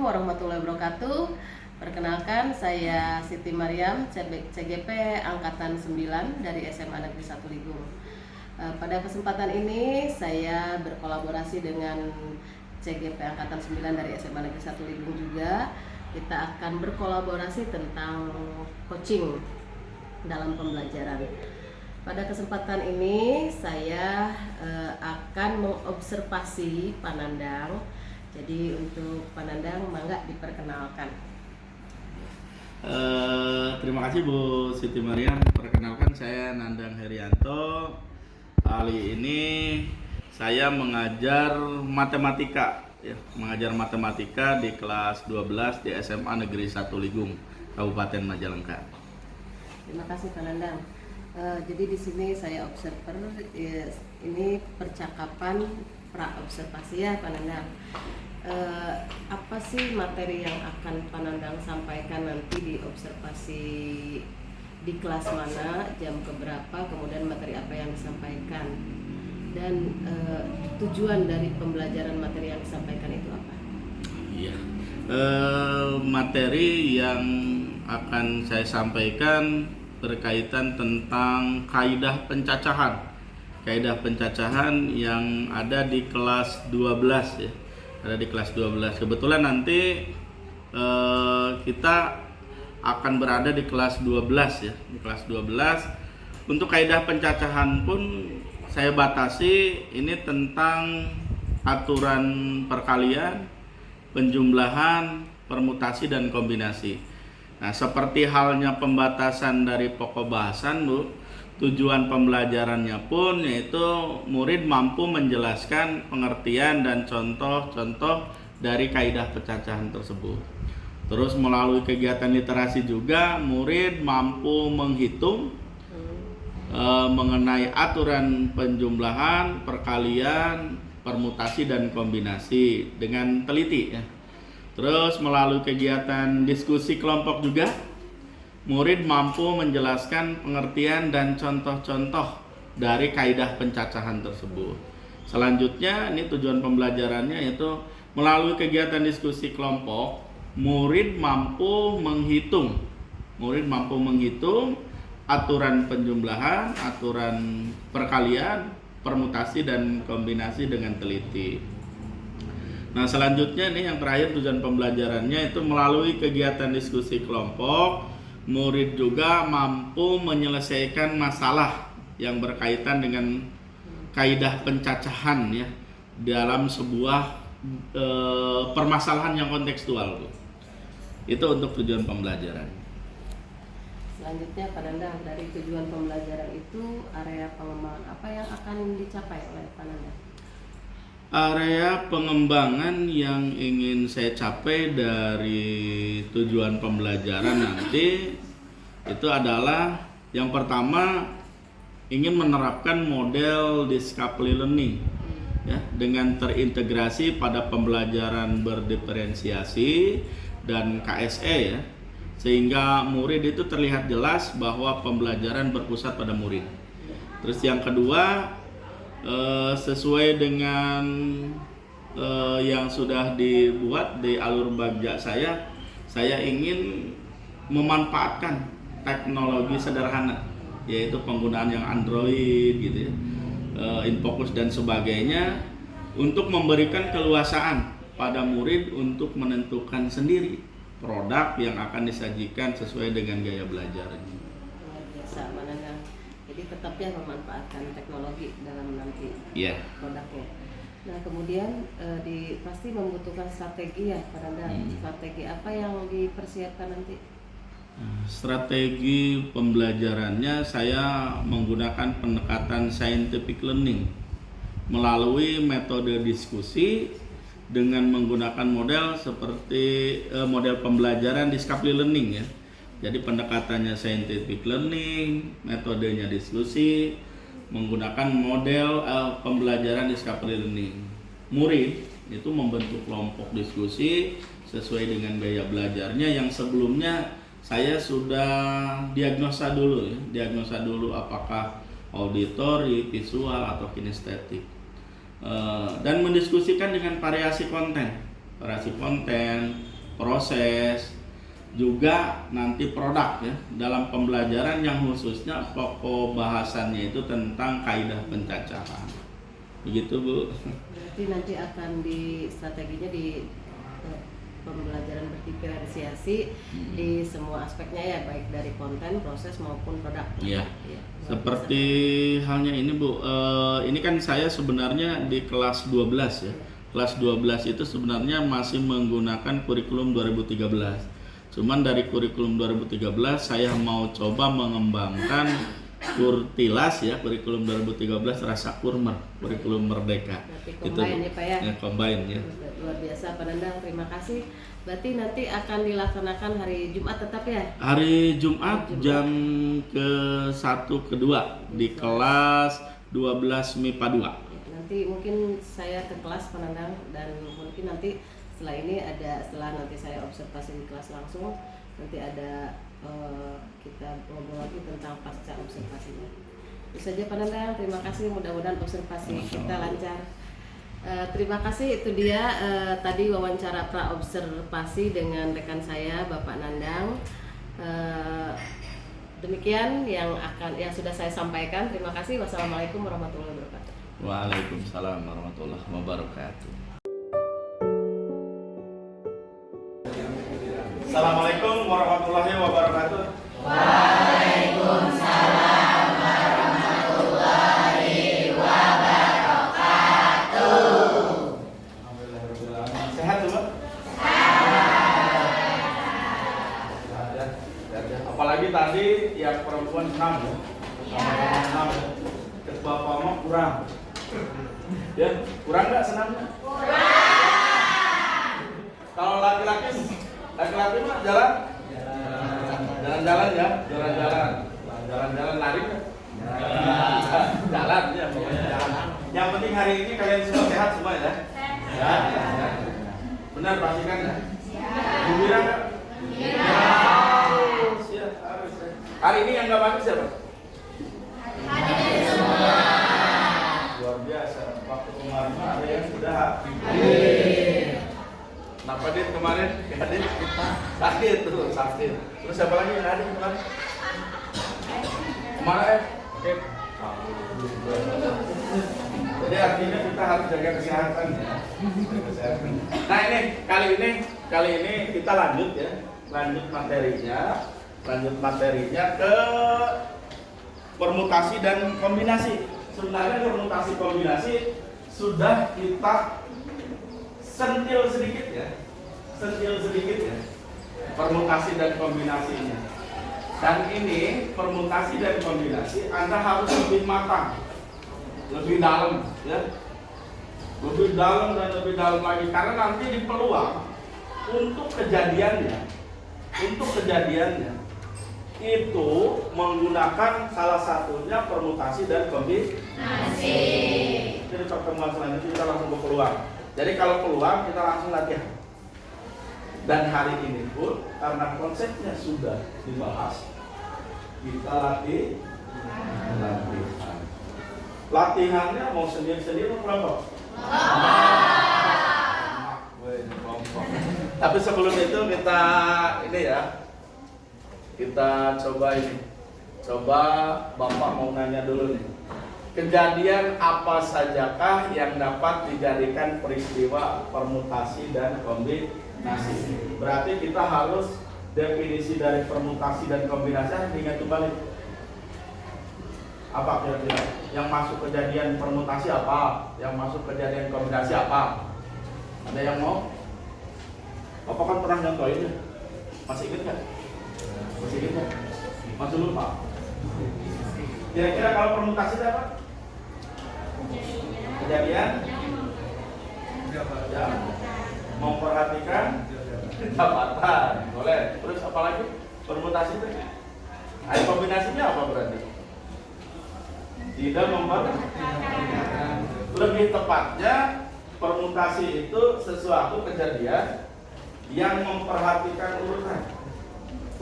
warahmatullahi wabarakatuh. Perkenalkan, saya Siti Mariam, CGP Angkatan 9 dari SMA Negeri 1 Ligung. Pada kesempatan ini saya berkolaborasi dengan CGP Angkatan 9 dari SMA Negeri 1 Ligung juga. Kita akan berkolaborasi tentang coaching dalam pembelajaran. Pada kesempatan ini saya akan mengobservasi Panandang. Jadi untuk Panandang, mangga diperkenalkan. Terima kasih Bu Siti Mariam. Perkenalkan, saya Nandang Herianto. Kali ini saya mengajar matematika, mengajar matematika di kelas 12 di SMA Negeri 1 Ligung, Kabupaten Majalengka. Terima kasih Panandang. Jadi di sini saya observer, ini percakapan pra-observasi ya Panandang. Apa sih materi yang akan Panandang sampaikan nanti di observasi, di kelas mana, jam keberapa, kemudian materi apa yang disampaikan, dan tujuan dari pembelajaran materi yang disampaikan itu apa? Iya, materi yang akan saya sampaikan berkaitan tentang kaidah pencacahan yang ada di kelas 12 ya. Ada di kelas 12. Kebetulan nanti kita akan berada di kelas 12 ya. Di kelas 12. Untuk kaidah pencacahan pun saya batasi ini tentang aturan perkalian, penjumlahan, permutasi dan kombinasi. Nah, seperti halnya pembatasan dari pokok bahasan, Bu, tujuan pembelajarannya pun yaitu murid mampu menjelaskan pengertian dan contoh-contoh dari kaidah pencacahan tersebut. Terus melalui kegiatan literasi juga murid mampu menghitung mengenai aturan penjumlahan, perkalian, permutasi dan kombinasi dengan teliti ya. Terus melalui kegiatan diskusi kelompok juga murid mampu menjelaskan pengertian dan contoh-contoh dari kaidah pencacahan tersebut. Selanjutnya, ini tujuan pembelajarannya yaitu melalui kegiatan diskusi kelompok, murid mampu menghitung aturan penjumlahan, aturan perkalian, permutasi dan kombinasi dengan teliti. Nah, selanjutnya nih yang terakhir tujuan pembelajarannya itu melalui kegiatan diskusi kelompok, murid juga mampu menyelesaikan masalah yang berkaitan dengan kaidah pencacahan ya dalam sebuah permasalahan yang kontekstual. Itu untuk tujuan pembelajaran. Selanjutnya Panandang, dari tujuan pembelajaran itu area pengembangan apa yang akan dicapai oleh Panandang? Area pengembangan yang ingin saya capai dari tujuan pembelajaran nanti itu adalah yang pertama ingin menerapkan model discovery learning ya, dengan terintegrasi pada pembelajaran berdiferensiasi dan KSE ya, sehingga murid itu terlihat jelas bahwa pembelajaran berpusat pada murid. Terus yang kedua, sesuai dengan yang sudah dibuat di alur bagja saya ingin memanfaatkan teknologi sederhana, yaitu penggunaan yang Android gitu ya, InFocus dan sebagainya, untuk memberikan keluasaan pada murid untuk menentukan sendiri produk yang akan disajikan sesuai dengan gaya belajarnya. Luar biasa Panandang. Jadi tetap ya memanfaatkan teknologi dalam nanti produknya. Nah, kemudian pasti membutuhkan strategi ya Panandang. Strategi apa yang dipersiapkan nanti? Strategi pembelajarannya saya menggunakan pendekatan scientific learning melalui metode diskusi dengan menggunakan model seperti model pembelajaran discovery learning ya. Jadi pendekatannya scientific learning, metodenya diskusi, menggunakan model pembelajaran discovery learning. Murid itu membentuk kelompok diskusi sesuai dengan gaya belajarnya yang sebelumnya saya sudah diagnosa dulu apakah auditori, visual atau kinestetik. Dan mendiskusikan dengan variasi konten, proses, juga nanti produk ya. Dalam pembelajaran yang khususnya pokok bahasannya itu tentang kaidah pencacahan. Begitu Bu. Berarti nanti akan di strateginya di pembelajaran berdiferensiasi di semua aspeknya ya, baik dari konten, proses maupun produk. Iya. Seperti halnya ini Bu, ini kan saya sebenarnya di kelas 12 ya. Kelas 12 itu sebenarnya masih menggunakan kurikulum 2013. Cuman dari kurikulum 2013 saya mau coba mengembangkan Kurtilas ya, kurikulum 2013 rasa kurmer, kurikulum merdeka. Berarti combine ya Pak ya? Ya, combine ya. Luar biasa Pak Nandang, terima kasih. Berarti nanti akan dilaksanakan hari Jumat tetap ya? Hari Jumat jam ke-1 ke-2 di kelas 12 MIPA 2. Nanti mungkin saya ke kelas Pak Nandang, dan mungkin nanti setelah nanti saya observasi di kelas langsung, nanti ada kita ngobrol lagi tentang pasca observasinya. Itu saja Pak Nandang, terima kasih, mudah-mudahan observasi kita lancar. Terima kasih, itu dia tadi wawancara pra observasi dengan rekan saya Bapak Nandang. Demikian yang sudah saya sampaikan. Terima kasih. Wassalamualaikum warahmatullahi wabarakatuh. Waalaikumsalam warahmatullahi wabarakatuh. Assalamualaikum warahmatullahi wabarakatuh. Waalaikumsalam warahmatullahi wabarakatuh. Sehat semua? Apalagi tadi yang perempuan 6 ya. 6. Bapak mah kurang. Ya, kurang nggak senamnya? Kurang. Kalau laki-laki mah jalan-jalan ya, jalan-jalan lari kan? Jalan ya, pokoknya jalan. Yang penting hari ini kalian semua sehat semua ya? Sehat. Benar pastikan ya? Gembira nggak? Harus ya, harus ya. Hari ini yang nggak bagus siapa? Hadir semua. Luar biasa. Waktu kemarin ada yang sudah hadir. Kenapa Dit kemarin? Hadir sakit tuh, sakit. Terus siapa lagi yang hadir kemarin? Kemarin oke. Jadi artinya kita harus jaga kesehatan ya. Nah kali ini kita lanjut ya, lanjut materinya ke permutasi dan kombinasi. Sebenarnya permutasi kombinasi sudah kita sentil sedikit ya, permutasi dan kombinasinya. Dan ini permutasi dan kombinasi Anda harus lebih matang, lebih dalam ya, lebih dalam dan lebih dalam lagi, karena nanti di peluang untuk kejadiannya itu menggunakan salah satunya permutasi dan kombinasi. Jadi pertemuan selanjutnya kita langsung ke peluang. Jadi kalau peluang kita langsung latihan. Dan hari ini pun karena konsepnya sudah dibahas, kita latihan. Latihannya mau sendiri-sendiri mau kelompok? Tapi sebelum itu kita coba Bapak mau nanya dulu nih. Kejadian apa sajakah yang dapat dijadikan peristiwa permutasi dan kombinasi? Berarti kita harus definisi dari permutasi dan kombinasi ingat kembali. Apa kira-kira? Yang masuk kejadian permutasi apa? Yang masuk kejadian kombinasi apa? Ada yang mau? Bapak kan pernah nyontohin ya? Masih ingat nggak? Masih ingat nggak? Masih lupa? Kira-kira kalau permutasi itu apa? Kejadian ya, memperhatikan jabatan, boleh. Terus apa lagi? Permutasi itu? Ada kombinasinya apa berarti? Tidak memperhatikan. Lebih tepatnya permutasi itu sesuatu kejadian yang memperhatikan urutan.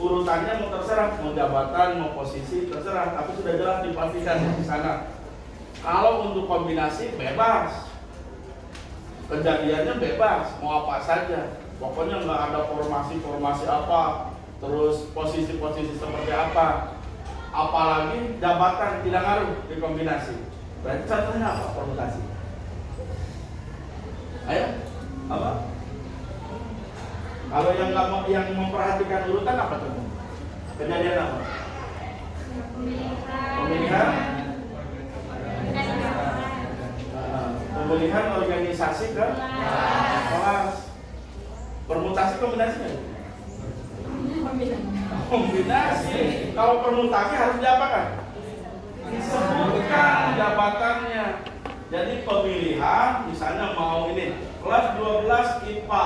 Urutannya mau terserah, mau jabatan, mau posisi terserah, tapi sudah jelas dipastikan di sana. Kalau untuk kombinasi bebas, kejadiannya bebas, mau apa saja. Pokoknya nggak ada formasi apa, terus posisi-posisi seperti apa. Apalagi jabatan tidak ngaruh di kombinasi. Berarti contohnya apa permutasi? Ayo, apa? Kalau yang nggak mau, yang memperhatikan urutan apa tuh? Kejadian apa? Pemilihan. Pemilihan organisasi ke kelas. Permutasi kombinasinya? Kombinasi. Kalau permutasi harus diapakan? Disebutkan jabatannya. Jadi pemilihan, misalnya mau ini kelas 12 IPA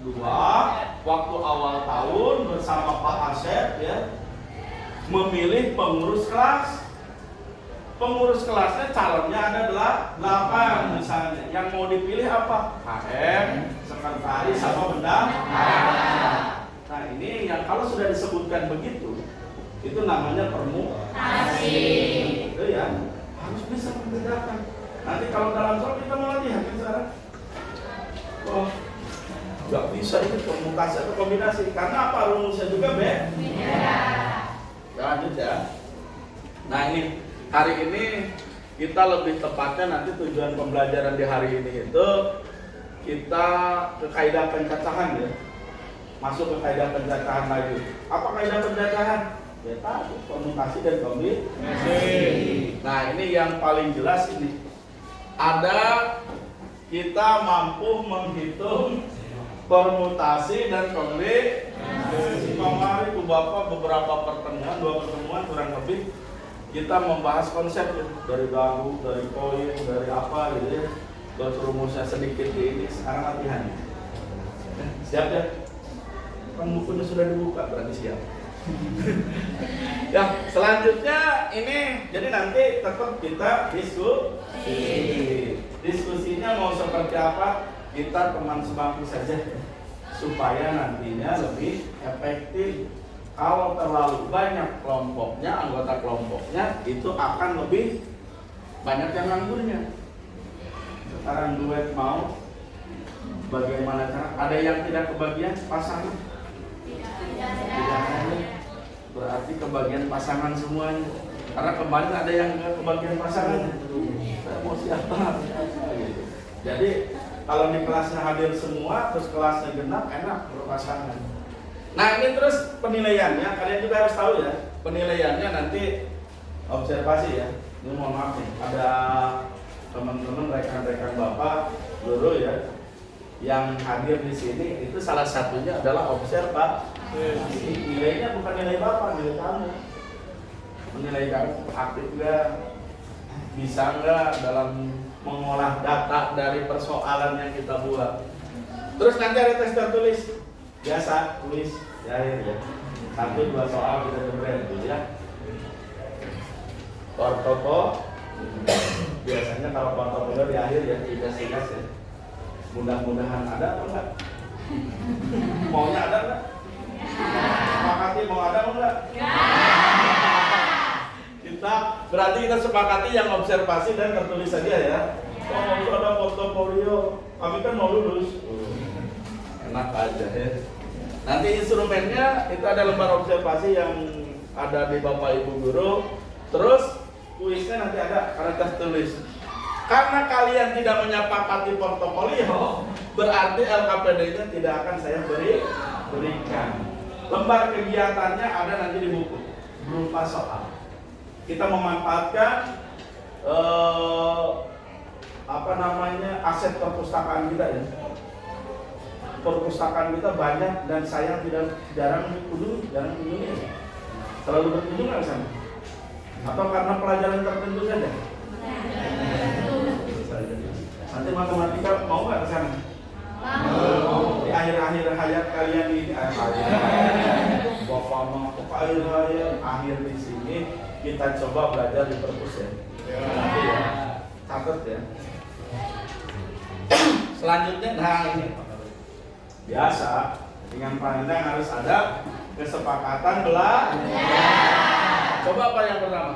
2, waktu awal tahun bersama Pak Asep ya, memilih pengurus kelas. Pengurus kelasnya calonnya ada 8 misalnya. Yang mau dipilih apa? HM, sekretaris, sama bendahara. Nah ini yang kalau sudah disebutkan begitu, itu namanya permutasi. Itu ya, harus bisa membedakan. Nanti kalau dalam soal kita mau latihan kan sekarang. Oh, nggak bisa itu permutasi atau kombinasi. Karena apa? Rumusnya juga beda. Lanjut ya. Nah ini hari ini kita lebih tepatnya nanti tujuan pembelajaran di hari ini itu kita ke kaidah pencacahan ya. Masuk ke kaidah pencacahan lagi. Apa kaidah pencacahan? Ya tadi permutasi dan kombinasi. Nah ini yang paling jelas ini. Ada kita mampu menghitung permutasi dan kombinasi. Kemarin itu Bapak beberapa pertemuan, 2 pertemuan kurang lebih kita membahas konsep ya. Dari garu, dari koin, dari apa gitu ya. Terus rumusnya sedikit ini, sekarang latihan. Siap ya? Kan bukunya sudah dibuka, berarti siap. Ya, selanjutnya ini jadi nanti tetap kita diskusi. Diskusinya mau seperti apa? Kita teman sebangku saja supaya nantinya lebih efektif. Kalau terlalu banyak kelompoknya, anggota kelompoknya itu akan lebih banyak yang nganggurnya. Sekarang duet mau bagaimana cara? Ada yang tidak kebagian pasangan? Tidak. Berarti kebagian pasangan semuanya. Karena kemarin ada yang nggak kebagian pasangan. Saya mau siapa? Jadi kalau di kelasnya hadir semua, terus kelasnya genap, enak berpasangan. Nah ini terus penilaiannya, kalian juga harus tahu ya. Penilaiannya nanti observasi ya. Ini mohon maaf nih, ada teman-teman rekan-rekan Bapak guru ya yang hadir di sini, itu salah satunya adalah observasi. Nilainya bukan nilai Bapak, nilai kamu. Menilai kamu aktif nggak, bisa nggak dalam mengolah data dari persoalan yang kita buat. Terus nanti ada tes tertulis, biasa tulis di akhir ya. 1-2 soal kita cobain dulu ya. Portofolio biasanya kalau portofolio di akhir ya tugas-tugas ya. Mudah-mudahan ada atau enggak? Maunya ada enggak? Sepakati mau ada atau enggak? Kita berarti kita sepakati yang observasi dan tertulis saja ya. Oh itu ada portofolio, kami kan mau lulus. Enak aja ya. Nanti instrumennya itu ada lembar observasi yang ada di Bapak Ibu Guru. Terus kuisnya nanti ada karena tertulis. Karena kalian tidak menyepakati portofolio, berarti LKPD-nya tidak akan saya berikan. Lembar kegiatannya ada nanti di buku berupa soal. Kita memanfaatkan aset perpustakaan kita ya. Perpustakaan kita banyak dan saya jarang kunjungi ya. Selalu berkunjung nggak ke sana? Atau karena pelajaran tertentu saja? Nanti matematika mau nggak ke sana? Mau. Di akhir-akhir hayat kalian ini, Bapak mau ke akhir di sini kita coba belajar di perpus ya. Nanti ya, catat ya. Selanjutnya, nah ini biasa dengan pandang harus ada kesepakatan belajar. Coba apa yang pertama?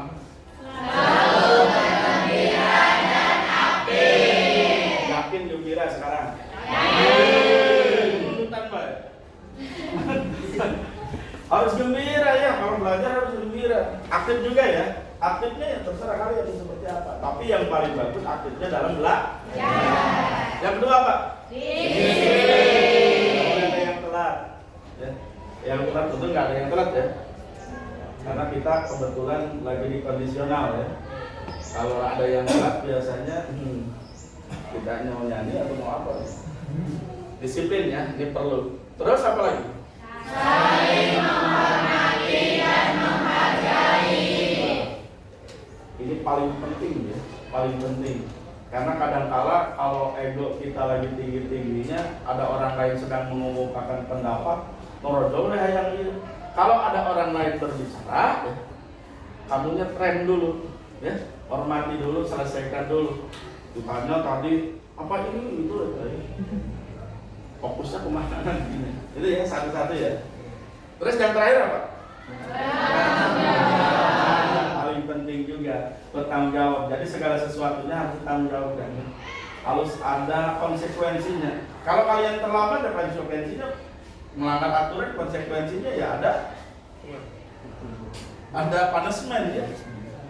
Selalu bergembira dan aktif. Yakin gembira sekarang? Yakin. Tuntutan Harus gembira ya, kalau belajar harus gembira. Aktif juga ya. Aktifnya ya terserah kalian seperti apa. Tapi yang paling bagus aktifnya dalam belajar. Yang kedua apa? Kalau ada yang telat, ya. Yang telat tentu nggak ada yang telat ya. Karena kita kebetulan lagi di kondisional ya. Kalau ada yang telat biasanya kita mau nyanyi atau mau apa? Disiplin ya, ini perlu. Terus apa lagi? Saling menghormati dan menghargai. Ini paling penting ya, paling penting. Karena kadangkala kalau ego kita lagi tinggi-tingginya, ada orang lain sedang mengumumkan pendapat, norojol yang ini. Kalau ada orang lain berbicara, ya, kamunya tren dulu, ya, hormati dulu, selesaikan dulu. Ditanya tadi apa ini itu, fokusnya kemana gini. Itu ya satu-satu ya. Terus yang terakhir apa? Paling penting juga bertanggung jawab. Jadi segala sesuatunya harus bertanggung jawab kan. Harus ada konsekuensinya. Kalau kalian terlambat ada konsekuensinya. Melanggar aturan konsekuensinya ya ada punishment ya.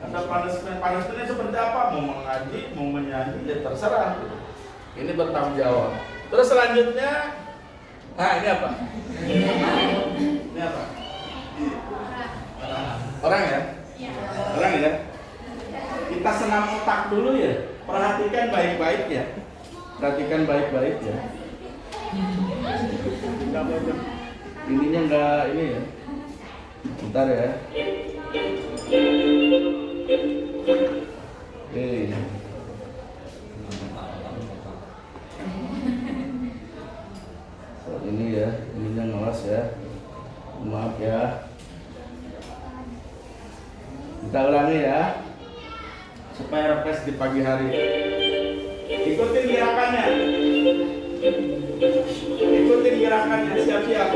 Ada punishment. Punishmentnya seperti apa? Mau mengaji, mau menyanyi ya terserah. Ini bertanggung jawab. Terus selanjutnya, nah ini apa? Ini apa? Orang ya? Orang ya? Kita senam otak dulu ya. Perhatikan baik-baik ya. Perhatikan baik-baik ya. Ininya enggak ini ya. Bentar ya. Oke. Ini ya, ininya ngelas ya. Maaf ya. Kita ulangi ya. Supaya refresh di pagi hari. Ikutin gerakannya. Ikutin gerakannya, siap-siap.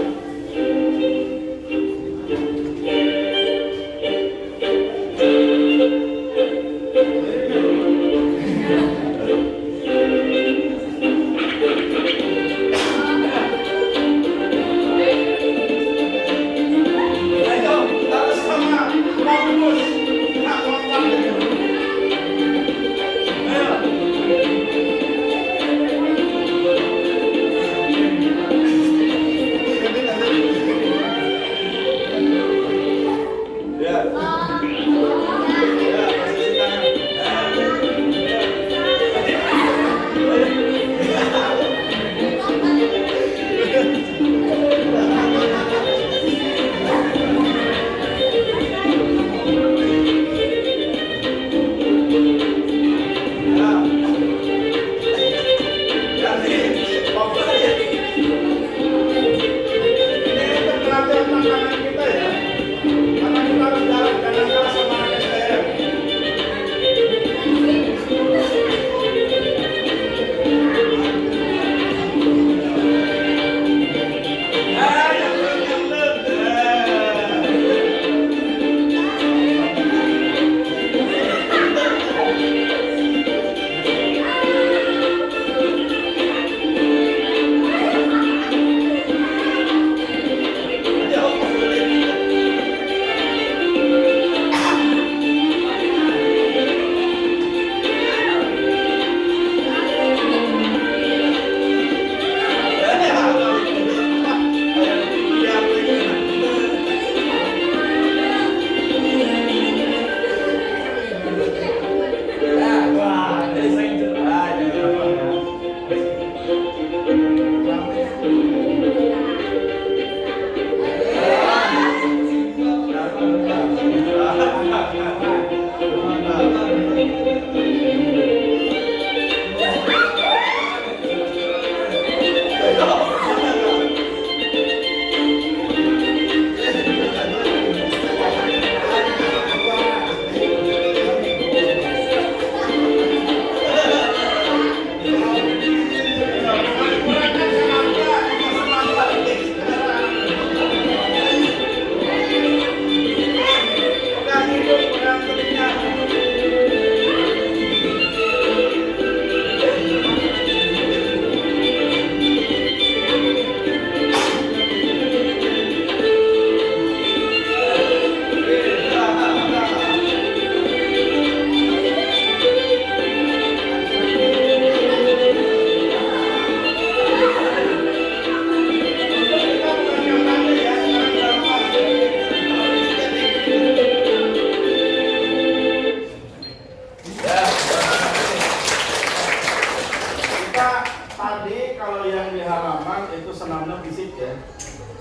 yang di halaman itu senamnya fisik ya.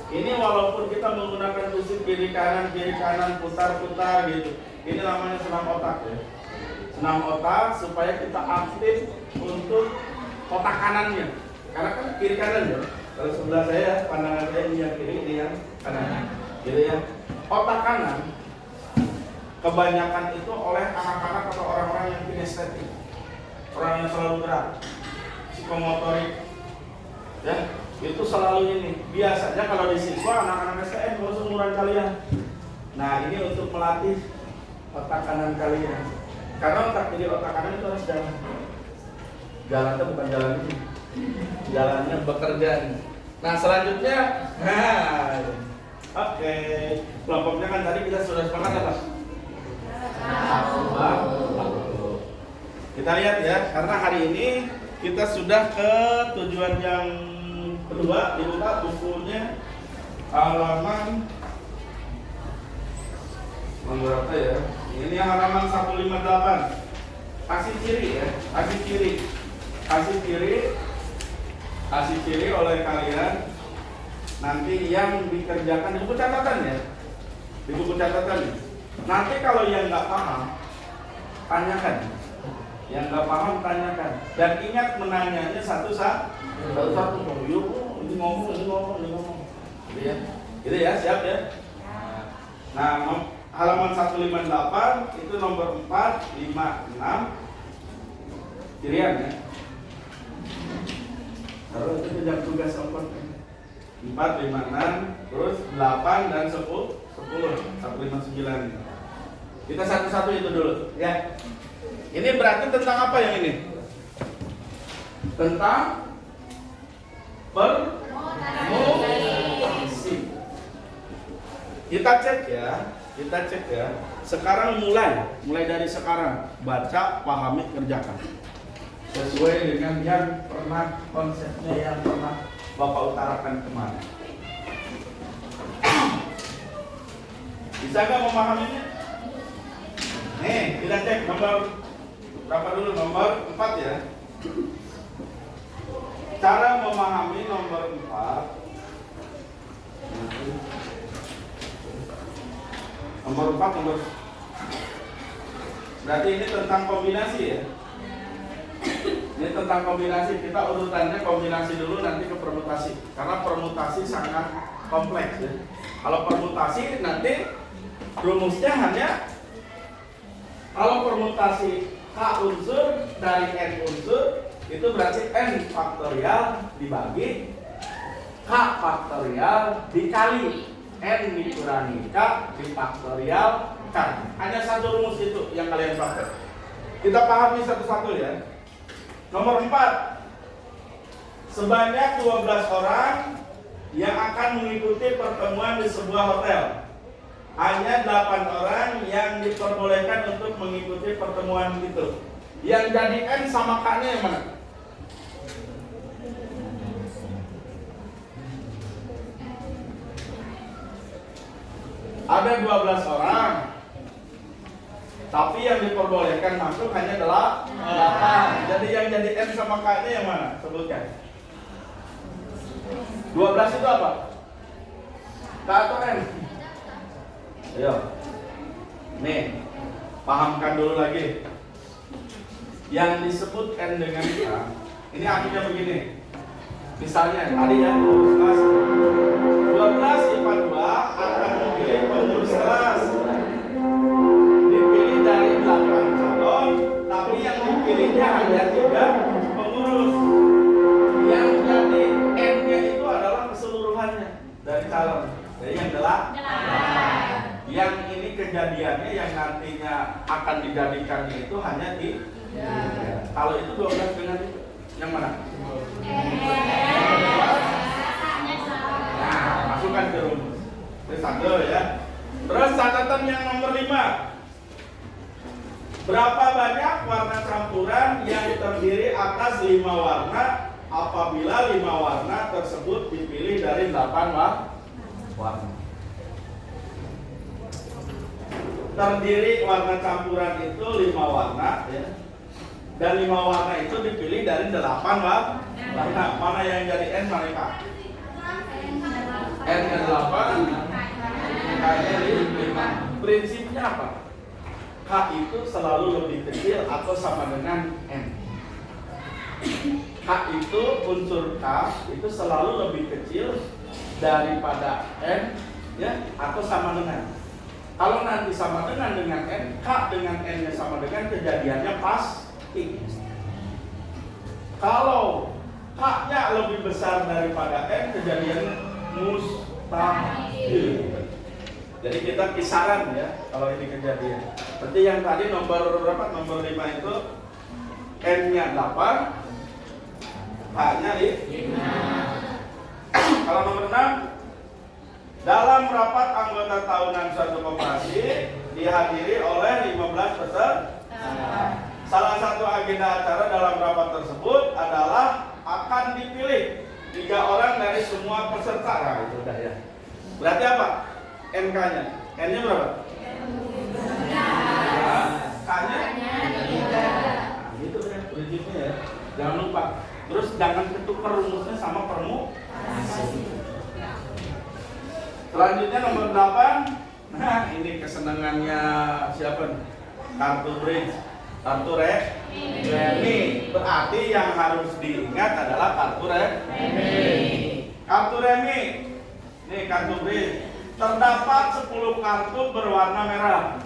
Ini walaupun kita menggunakan fisik kiri kanan, putar-putar gitu. Ini namanya senam otak ya. Senam otak supaya kita aktif untuk otak kanannya. Karena kan kiri kanan ya. Kalau sebelah saya, pandangan saya ini yang kiri, ini yang kanan. Gitu ya. Otak kanan kebanyakan itu oleh anak-anak atau orang-orang yang kinestetik. Orang yang selalu gerak, psikomotorik, ya itu selalu ini. Biasanya kalau di siswa anak-anak STM kalau seumuran kalian. Nah ini untuk melatih otak kanan kalian. Karena otak kiri otak kanan itu harus jalan. Jalannya bukan jalan ini, jalannya bekerja. Nah selanjutnya, oke, kelompoknya kan tadi kita sudah sepakat apa? Kita lihat ya, karena hari ini kita sudah ke tujuan yang kedua. Dibuka bukunya halaman berapa ya? Ini halaman 158. Kasih ciri ya, kasih ciri oleh kalian nanti yang dikerjakan di buku catatan ya, di buku catatan. Nanti kalau yang nggak paham, tanyakan. Yang nggak paham tanyakan. Dan ingat menanyanya satu-satu. Yuk, ini ngomong. Gitu ya. Gitu ya, siap ya. Nah, halaman 158 itu nomor 4, 5, 6. Cirian ya. Kalau itu jam tugas 4, 5, 6, terus 8 dan 10, 159. Kita satu-satu itu dulu ya. Ini berarti tentang apa yang ini? Tentang permutasi. Kita cek ya. Sekarang mulai dari sekarang baca, pahami, kerjakan. Sesuai dengan yang pernah konsepnya yang pernah Bapak utarakan kemarin. Bisa nggak memahaminya? Nih, kita cek nomor berapa dulu? Nomor 4 ya. Cara memahami nomor 4. Nomor 4 berarti ini tentang kombinasi ya. Ini tentang kombinasi, kita urutannya kombinasi dulu nanti ke permutasi. Karena permutasi sangat kompleks ya. Kalau permutasi nanti rumusnya hanya kalau permutasi K unsur dari N unsur itu berarti N faktorial dibagi K faktorial dikali N dikurangi K di faktorial K. Hanya satu rumus itu yang kalian pakai. Kita pahami satu-satu ya. Nomor 4, sebanyak 12 orang yang akan mengikuti pertemuan di sebuah hotel. Hanya 8 orang yang diperbolehkan untuk mengikuti pertemuan itu. Yang jadi N sama K-nya yang mana? Ada 12 orang. Tapi yang diperbolehkan masuk hanya 8. Jadi yang jadi N sama K-nya yang mana? Sebutkan. 12 itu apa? K atau N? Ayo. Nih, pahamkan dulu lagi. Yang disebut N dengan K, ini artinya begini. Misalnya tadi ya, 12 IPA 2 akan memilih pengurus kelas. Dipilih dari 8 calon, tapi yang dipilihnya hanya 3 pengurus. Yang jadi N-nya itu adalah keseluruhannya dari calon. Jadi yang 8. Yang ini kejadiannya yang nantinya akan dijadikan itu hanya di kalau itu 12 dengan itu yang mana? Nah, masukkan ke rumus. Itu satu ya. Terus catatan yang nomor 5. Berapa banyak warna campuran yang terdiri atas 5 warna apabila 5 warna tersebut dipilih dari 8 warna? Terdiri warna campuran itu 5 warna ya. Dan 5 warna itu dipilih dari 8 warna. Mana yang jadi N, mana yang K? N nya 8, K nya 5. Prinsipnya apa? K itu selalu lebih kecil atau sama dengan N. K itu, unsur K itu selalu lebih kecil daripada N, ya, atau sama dengan. Kalau nanti sama dengan N, K dengan N nya sama dengan, kejadiannya pasti. Kalau K nya lebih besar daripada N, kejadiannya mustahil. Jadi kita kisaran ya kalau ini kejadian. Berarti yang tadi nomor berapa? Nomor 5 itu N nya 8, K nya 5. Kalau nomor 6, dalam rapat anggota tahunan suatu koperasi dihadiri oleh 15 peserta. Salah satu agenda acara dalam rapat tersebut adalah akan dipilih 3 orang dari semua peserta. Nah, itu udah ya. Berarti apa? NK-nya. N-nya berapa? K-nya? Nah, gitu ya prinsipnya ya. Jangan lupa. Terus jangan ketukar rumusnya sama permutasi. Selanjutnya nomor 8. Nah, ini kesenangannya siapa nih? Kartu bridge. Kartu remi. Berarti yang harus diingat adalah kartu remi. Kartu remi. Nih kartu bridge. Terdapat 10 kartu berwarna merah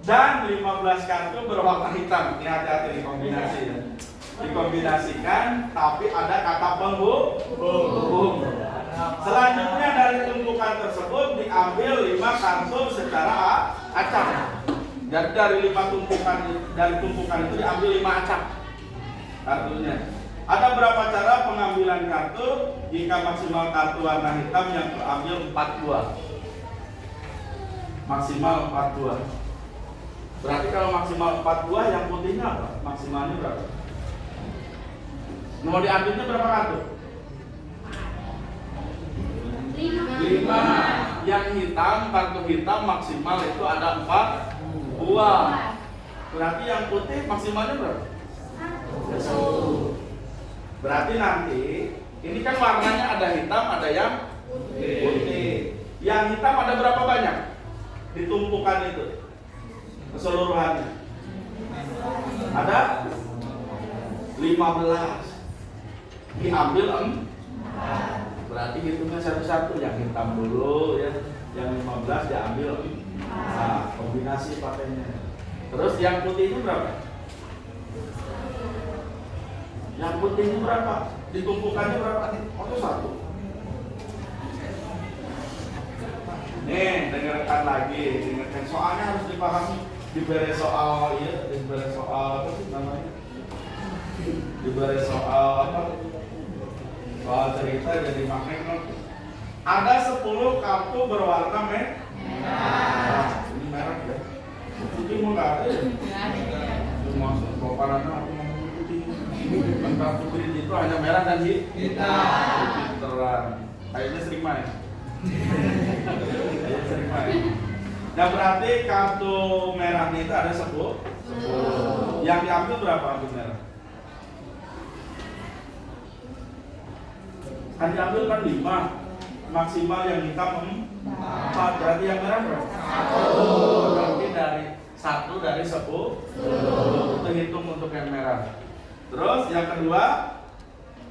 dan 15 kartu berwarna hitam. Ini hati-hati dikombinasi ya. Dikombinasikan, tapi ada kata penghubung. Selanjutnya dari tumpukan tersebut diambil 5 kartu secara acak. Jadi dari 5 tumpukan, dari tumpukan itu diambil 5 acak kartunya. Ada berapa cara pengambilan kartu? Jika maksimal kartu warna hitam yang terambil 4 buah. Maksimal 4 buah. Berarti kalau maksimal 4 buah, yang putihnya apa? Maksimalnya berapa? Mau diambilnya berapa kartu? 5. Yang hitam, kartu hitam maksimal itu ada 4 buah. Berarti yang putih maksimalnya berapa? 1. Berarti nanti ini kan warnanya ada hitam, ada yang putih. Yang hitam ada berapa banyak di tumpukan itu? Keseluruhannya ada 15. Diambil 4. Berarti hitungnya satu-satu. Yang hitam dulu ya, yang 15 diambil 4. Nah, kombinasi pakainya. Terus yang putih itu berapa? Yang putihnya berapa? Ditumpukannya berapa nih? Oh, 1. Nih, dengarkan lagi, dengarkan soalnya harus dipahami. Diberi soal, ya, diberi soal apa sih namanya? Diberi soal apa? Soal cerita jadi makna. Ada 10 kartu berwarna merah. Ini merah ya. Putih mau nggak ada ya? Itu maksud bapak aku ngomong putih. Kartu bridge itu hanya merah dan hitam. Terang. Kayaknya sering main. Kayaknya sering main. Nah berarti kartu merahnya itu ada 10. Yang diambil berapa kartu merah? Kan diambil kan 5. Maksimal yang hitam 4. Berarti yang merah berapa? 1. Berarti dari 1 dari 10. Itu hitung untuk yang merah. Terus yang kedua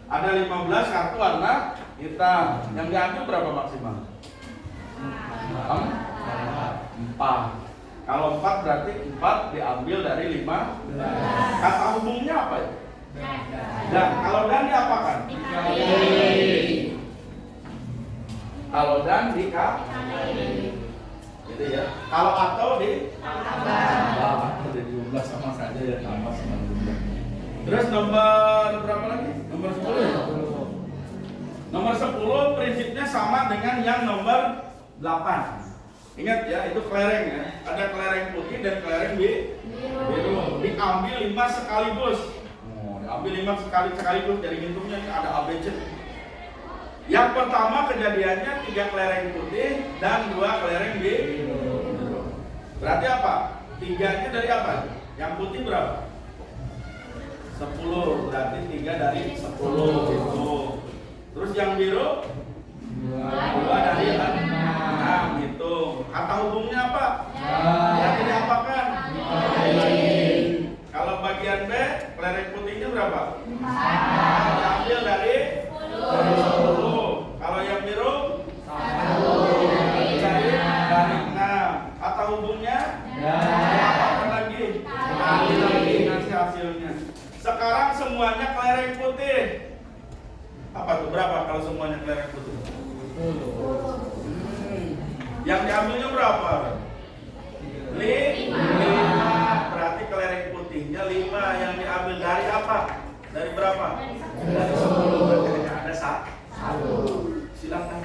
ada 15 kartu warna hitam. Yang diambil berapa maksimal? 4. Kalau 4 berarti 4 diambil dari 5. Kata hubungnya apa ya? Dan kalau dan diapakan? Kalau dan dikali. Gitu ya. Kalau atau di jumlah sama saja ya, tambah sama jumlah. Terus nomor berapa lagi? Nomor 10 ya? Nomor 10 prinsipnya sama dengan yang nomor 8. Ingat ya, itu kelereng ya. Ada kelereng putih dan kelereng biru. Diambil 5 sekaligus. Diambil 5 sekaligus. Dari hitungnya ada ABC. Yang pertama kejadiannya 3 kelereng putih dan 2 kelereng biru. Berarti apa? 3-nya dari apa? Yang putih berapa? 1. 10, berarti 3 dari 10 gitu. Terus yang biru 2 dari 6 gitu. Kata hubungnya apa? Yang diapakan? Kalau bagian B, kelereng putihnya berapa? 4. Diambil dari 10. Kalau yang biru 1 dari 6. Kata hubungnya? Diapakan lagi? Kali lagi nanti hasilnya. Sekarang semuanya kelereng putih. Apa tuh? Berapa kalau semuanya kelereng putih? Yang diambilnya berapa? 5. Berarti kelereng putihnya 5. Yang diambil dari apa? Dari berapa? Dari 10. Berarti ada 1. Silakan.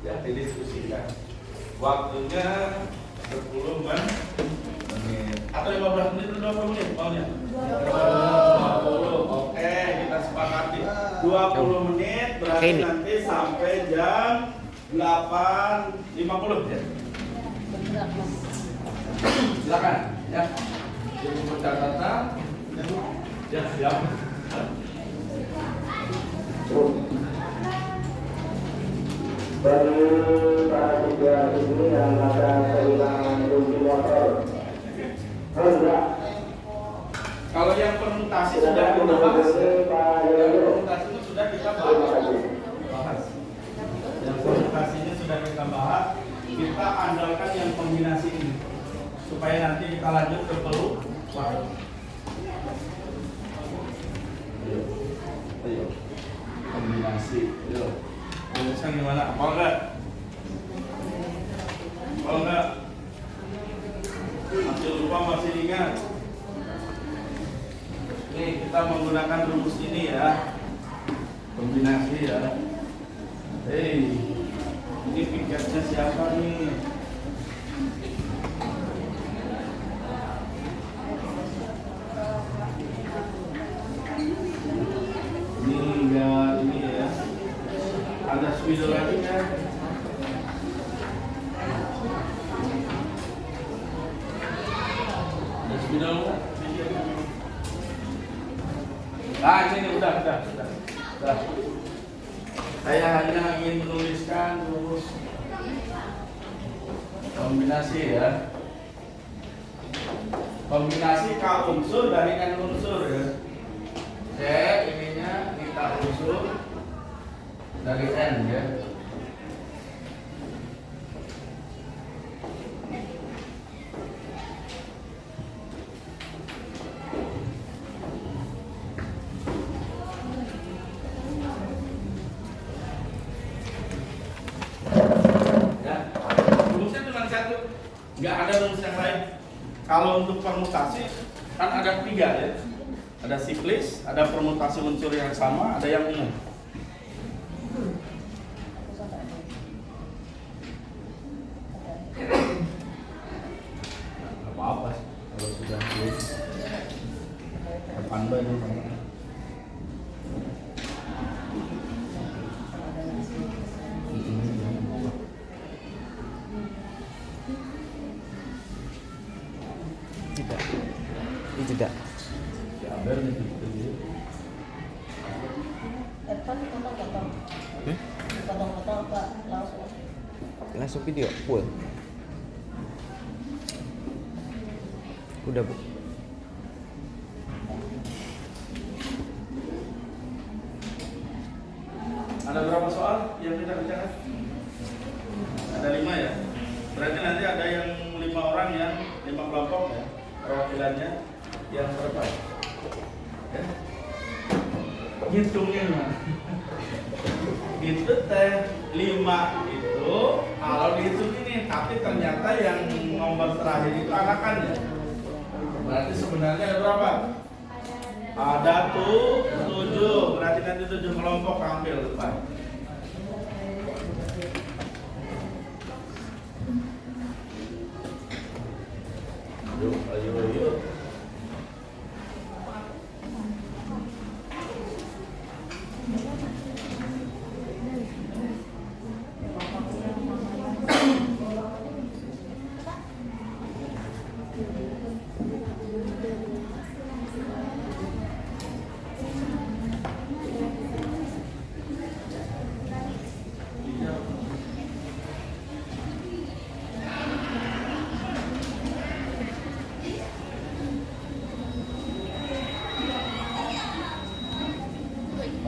Ya, didiskusikan. Waktunya 10 menit. Atau 15 menit atau 20 menit maunya? 20. Oke, kita sepakati 20 menit berarti nanti sampai jam 8.50 ya. Silakan ya. Ibu pencatatan. Ya, siap. Bagi para siswa ini yang ada kehilangan kunci motor, enggak. Kalau yang permutasi sudah kita bahas. Yang permutasi itu sudah kita bahas. Yang permutasinya sudah kita bahas. Kita andalkan yang kombinasi ini supaya nanti kita lanjut ke peluang. Ayo, kombinasi. Ayo. Rumusnya gimana? Apa enggak? Apa enggak? Masih lupa, masih ingat? Nih, kita menggunakan rumus ini ya. Kombinasi ya. Hei, ini piketnya siapa nih? Ini enggak, ini ya. Ada spidol lagi kan? Ada spidol nggak? Nah ini udah. Saya hanya ingin menuliskan rumus kombinasi ya. Kombinasi K unsur dari N unsur ya. C ininya kita unsur dari N ya. Rumusnya cuma satu, nggak ada rumus yang lain. Kalau untuk permutasi kan ada 3 ya. Ada siklis, ada permutasi unsur yang sama, ada yang umum. Apa-apa kalau sudah pandai nih. Tidak. Langsung video full. Udah Bu. Ada berapa soal yang kita kerjakan? Ada 5 ya. Berarti nanti ada yang 5 orang yang 5 kelompok ya. Perwakilannya yang berapa? Ya. Hitungnya mah. Itu teh 5 itu kalau dihitung ini, tapi ternyata yang nomor terakhir itu anakannya. Berarti sebenarnya ada berapa? Ada 7. Berarti nanti 7 kelompok ambil depan. Ayo.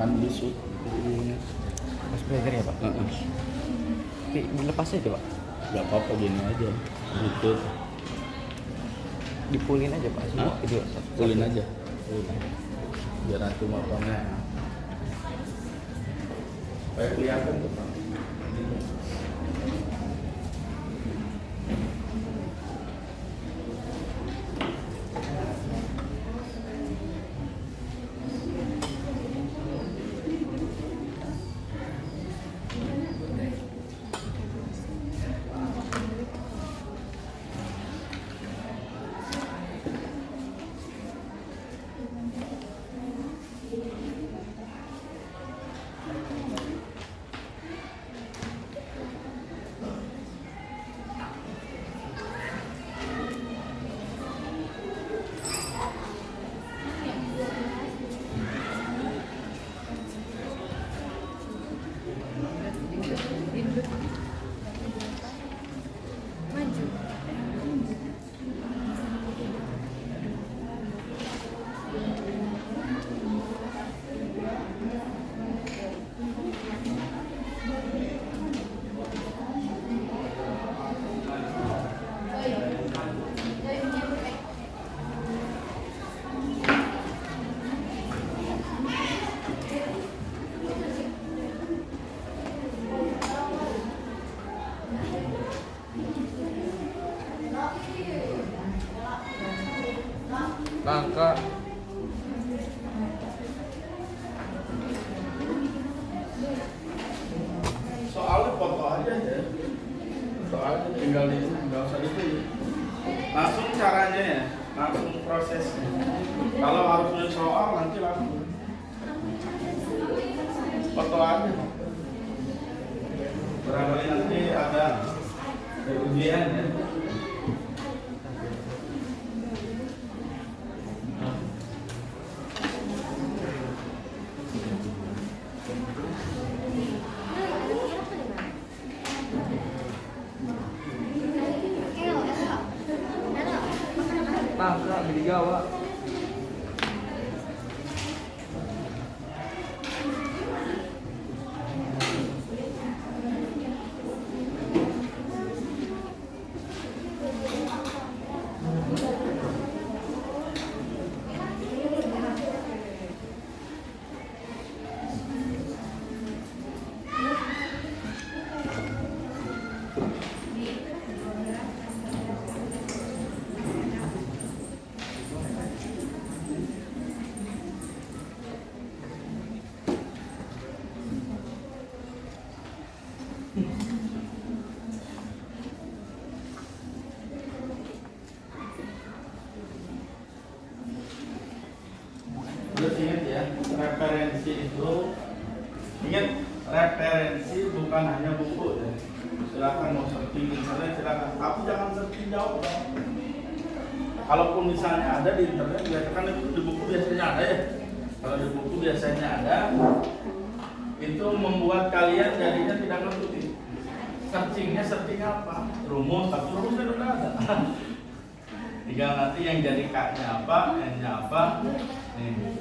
Kan busuk. Pas belajar ya Pak? Tapi dilepas aja Pak? Gak apa-apa gini aja. Gitu. Dipulin aja Pak semua video. Pulin aja. Biar nanti motongnya. Supaya kelihatan tuh Pak. Langka. Soalnya foto aja ya. Soalnya tinggal di nggak usah dipilih. Langsung caranya ya, langsung prosesnya. Kalau harus nulis soal nanti langsung foto aja. Barangkali nanti ada ujian ya. Langka di Jawa. Terus ingat ya, referensi itu, ingat referensi bukan hanya buku ya. Silakan mau searching internet silakan, tapi jangan searching jauh dong. Kalaupun misalnya ada di internet, biasakan itu di buku biasanya ada ya. Kalau di buku biasanya ada, itu membuat kalian jadinya tidak ngerti. Searchingnya searching apa? Rumus, tapi rumusnya udah ada. Tinggal nanti yang jadi K-nya apa, N-nya apa. Nih.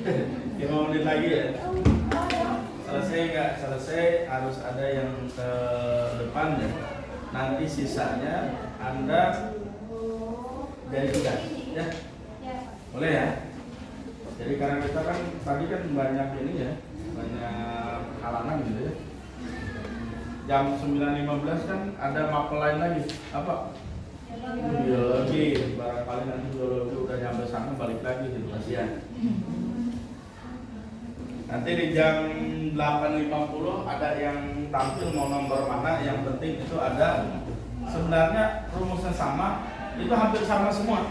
5 menit lagi ya. Selesai nggak selesai harus ada yang ke depan ya. Nanti sisanya Anda jadi tugas ya. Boleh ya. Jadi karena kita kan tadi kan banyak ini ya, banyak halangan gitu ya. Jam 9.15 kan ada mapel lain lagi. Apa? Biologi. Barangkali nanti biologi udah nyampe sana balik lagi gitu kasihan. Nanti di jam 8.50 ada yang tampil mau nomor mana, yang penting itu ada. Sebenarnya rumusnya sama, itu hampir sama semua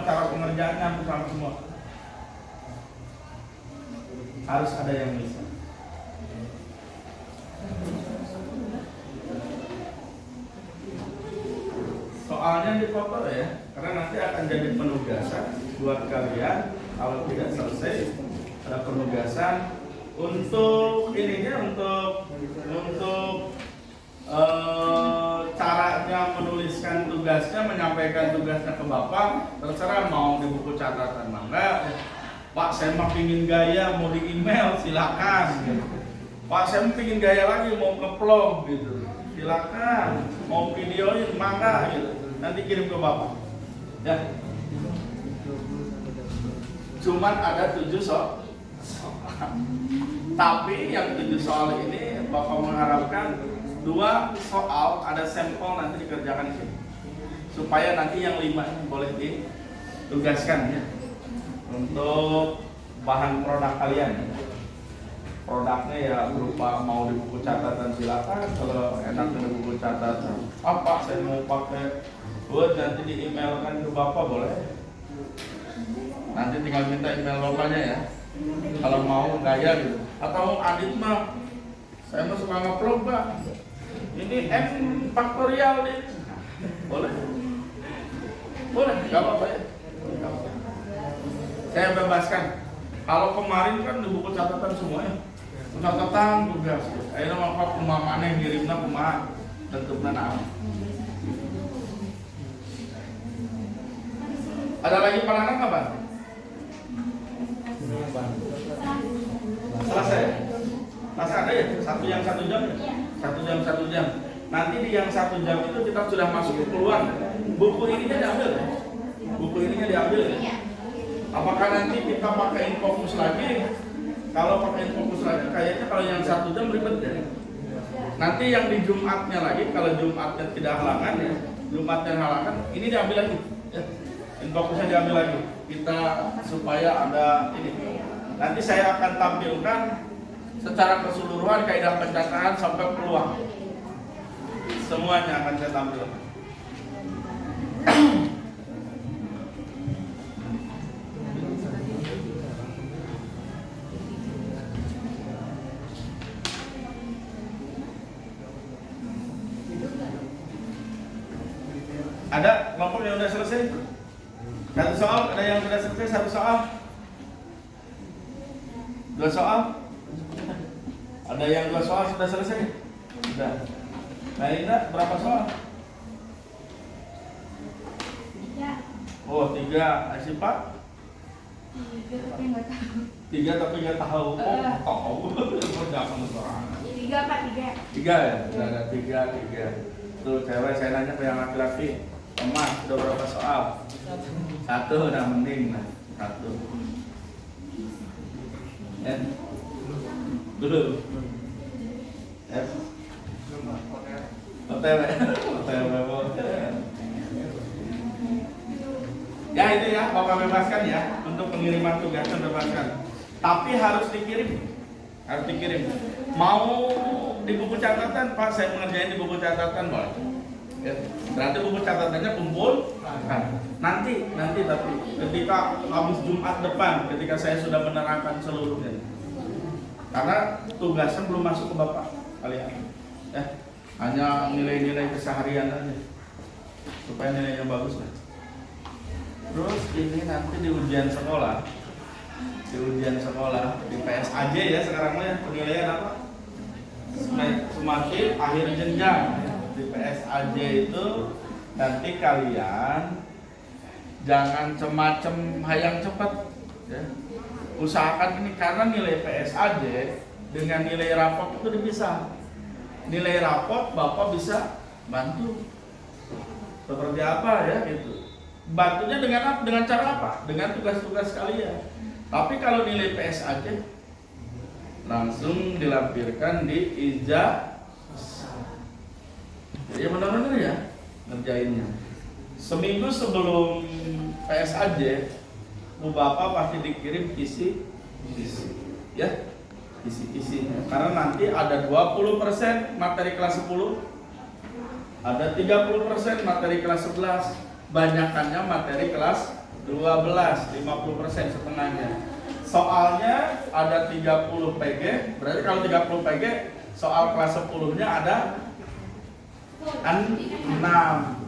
cara pengerjaannya hampir sama semua. Harus ada yang bisa. Soalnya dipotong ya, karena nanti akan jadi penugasan buat kalian. Kalau tidak selesai ada penugasan untuk ininya, untuk caranya menuliskan tugasnya, menyampaikan tugasnya ke Bapak, terserah mau di buku catatan mangga. Pak, saya mah pingin gaya, mau di email silakan. Gitu. Pak, saya mah pingin gaya lagi, mau ngeplog gitu. Silakan, mau videoin mangga gitu. Nanti kirim ke Bapak. Ya. Cuman ada 7 soal. Tapi yang 7 soal ini Bapak mengharapkan 2 soal ada sampel nanti dikerjakan sini. Supaya nanti yang 5 ini boleh ditugaskan ya. Untuk bahan produk kalian. Produknya ya berupa mau di buku catatan silakan, kalau enak di buku catatan. Apa saya mau pakai Word nanti di emailkan ke Bapak boleh. Nanti tinggal minta email Bapaknya ya. Kalau mau gaya gitu. Atau Adit mah saya mah suka nge-vlog, Pak. Ini M faktorial nih. Boleh. Boleh, enggak apa-apa ya. Saya bebaskan. Kalau kemarin kan di buku catatan semuanya. Catatan tugas. Akhirnya maka kumaha maneh ngirimna kumaha tentunya naon. Ada lagi pandangan apa? Selesai. Masih ada ya? 1 jam 1 jam ya? 1 jam. Nanti di yang 1 jam itu kita sudah masuk ke peluang. Buku ininya diambil ya? Buku ininya diambil ya? Apakah nanti kita pakai fokus lagi? Kalau pakai fokus lagi, kayaknya kalau yang 1 jam ribet ya. Nanti yang di Jumatnya lagi, kalau Jumatnya tidak halangan ya, Jumatnya halangan, ini diambil lagi. Ya. Fokusnya diambil lagi. Kita supaya ada ini. Nanti saya akan tampilkan secara keseluruhan kaidah pencatatan sampai peluang. Semuanya akan saya tampilkan. Ada kelompok yang sudah selesai? 1 soal, ada yang sudah selesai 1 soal? 2 soal? Ada yang 2 soal sudah selesai? Sudah. Nah ini berapa soal? 3. Oh 3, Asy Pak? 3 tapi nggak tahu. 3 tapi nggak tahu. Oh tahu. Jangan sorangan. 3 Pak, 3. 3 ya? Sudah ada 3. Tuh cewek saya nanya ke yang laki-laki. Emak, udah berapa soal? 1, udah mending lah. 1. Belum. OTW. Ya itu ya, Bapak bebaskan ya. Untuk pengiriman tugasnya bebaskan. Tapi harus dikirim. Mau di buku catatan, Pak, saya mengerjain di buku catatan, boleh. Ya, berarti buku catatannya kumpul. Nanti tapi ketika habis Jumat depan, ketika saya sudah menerangkan seluruhnya. Karena tugasnya belum masuk ke Bapak kalian. Hanya nilai-nilai keseharian aja. Supaya nilainya bagus lah. Terus ini nanti di ujian sekolah. Di PSAJ ya sekarang ya, penilaian apa? Semakin akhir jenjang. Di PSAJ itu nanti kalian jangan semacam hayang cepat ya. usahakan ini karena nilai PSAJ dengan nilai rapot itu dipisah. Nilai rapot Bapak bisa bantu seperti apa ya gitu. Bantunya dengan apa? Dengan cara apa? Dengan tugas-tugas kalian. Tapi kalau nilai PSAJ langsung dilampirkan di ijazah. Ya benar-benar ya ngerjainnya. Seminggu sebelum PSAJ, Bu Bapak pasti dikirim isi ya, isi-isinya. Karena nanti ada 20% materi kelas 10, ada 30% materi kelas 11, banyakannya materi kelas 12, 50% setengahnya. Soalnya ada 30 PG, berarti kalau 30 PG, soal kelas 10-nya ada 6.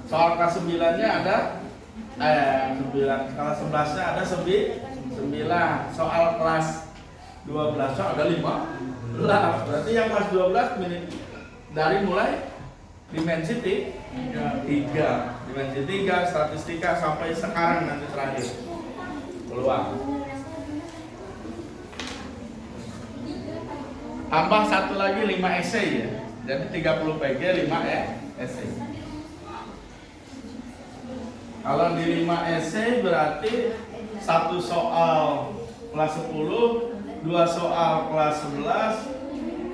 Soal kelas 9-nya ada 9, kelas 11-nya ada 9. Soal kelas 12-nya ada 15. Berarti yang kelas 12 dari mulai dimensi 3, dimensi 3, statistika sampai sekarang nanti terakhir peluang. Tambah satu lagi 5 esai ya. Jadi 30 PG 5 esai. Kalau di 5 esai berarti satu soal kelas 10, 2 soal kelas 11,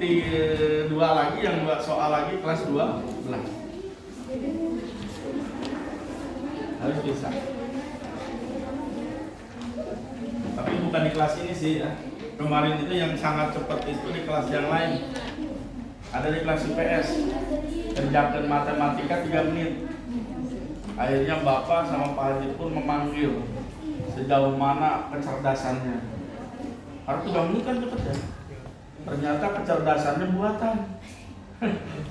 2 lagi yang 2 soal lagi kelas 12. Harus bisa. Tapi bukan di kelas ini sih ya. Kemarin itu yang sangat cepat itu di kelas yang lain. Ada di kelas IPS. Kerjakan matematika 3 menit. Akhirnya Bapak sama Pak Haji pun memanggil sejauh mana kecerdasannya. Harus 3 menit kan cepet ya. Ternyata kecerdasannya buatan.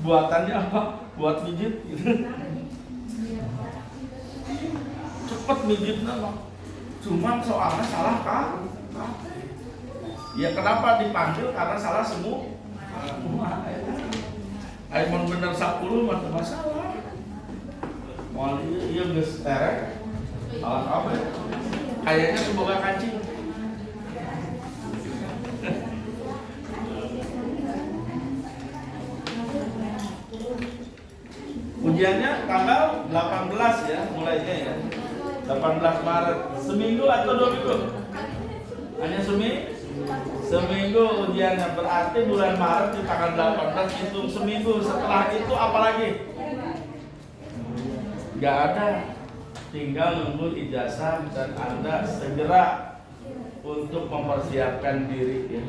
Buatannya apa? Buat mijit gitu. Cepet mijitnya Bang. Cuma soalnya salah kan? Ya kenapa dipanggil? Karena salah semua. Ayo bener 10 mah masalah. Mau iya geus terek. Alat apa ya? Kayaknya semoga kancing. Ujiannya tanggal 18 ya mulainya ya. 18 Maret. Seminggu atau 2 minggu? Hanya seminggu ujiannya. Berarti bulan Maret di tanggal 18 hitung seminggu. Setelah itu apa lagi? Gak ada. Tinggal nunggu ijazah dan Anda segera untuk mempersiapkan diri ya.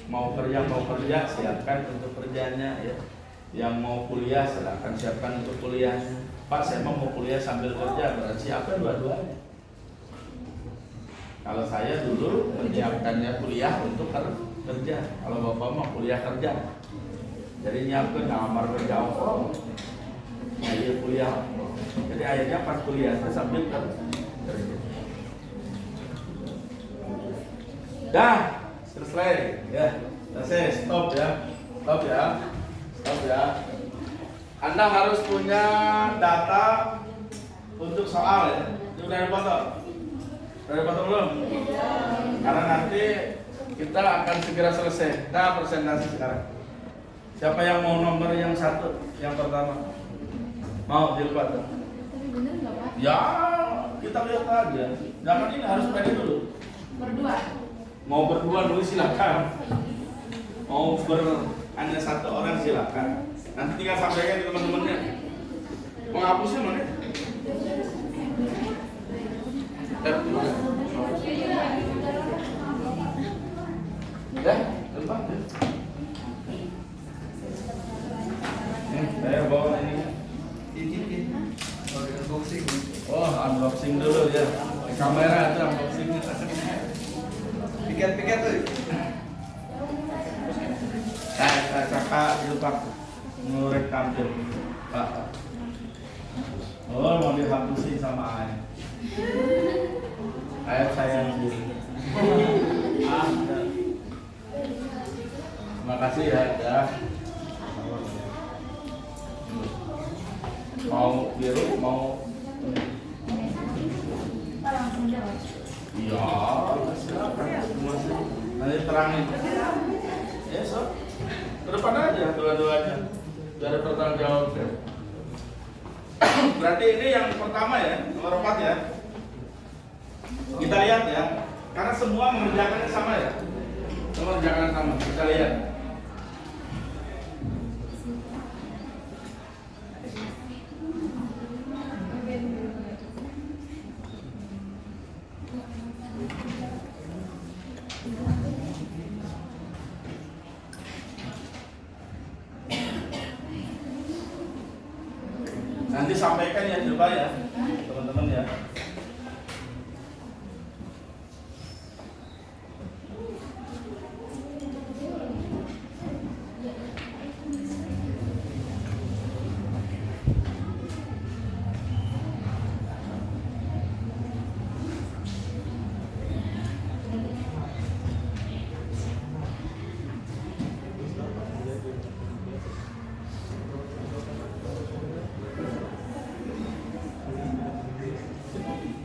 Mau kerja siapkan untuk kerjanya ya. Yang mau kuliah silahkan siapkan untuk kuliahnya. Pak saya mau kuliah sambil kerja, berarti siapkan dua-duanya. Kalau saya dulu menyiapkannya kuliah untuk kerja. Kalau Bapak mau kuliah kerja, jadi nyiapkan ngamar kerja apa? Iya kuliah. Jadi akhirnya pas kuliah saya sambil kerja. Dah selesai ya. Selesai, stop ya. Anda harus punya data untuk soal ya. Itu udah dipotong? Udah dipotong belum? Karena nanti kita akan segera selesai. Nah, presentasi sekarang. Siapa yang mau nomor yang 1? Yang pertama? Mau dilipat? Bener nggak Pak? Ya, kita lihat aja. Jangan ini harus pede dulu. Berdua. Mau berdua dulu silakan. Mau hanya 1 orang silakan. Nanti tinggal sampaikan ke teman-temannya. Menghapusnya mana? Ya, tempat ya. Saya bawa ini. Unboxing. Oh, unboxing dulu ya. Kamera itu unboxing. Piket tuh. Saya cakap itu Pak. Ngurek tampil Pak. Oh mau dihapusin sama ayah. Ayah sayang diri. Terima kasih ya. Mau biru mau Pak langsung jawab. Iya, silakan. Nanti terangin. Ya, so. Ke depan aja dua-duanya. Biar ada pertanggung jawab. Berarti ini yang pertama ya, nomor 4 ya. Kita lihat ya, karena semua mengerjakannya sama ya. Semua mengerjakannya sama. Kita lihat. Nanti sampaikan ya coba ya teman-teman ya.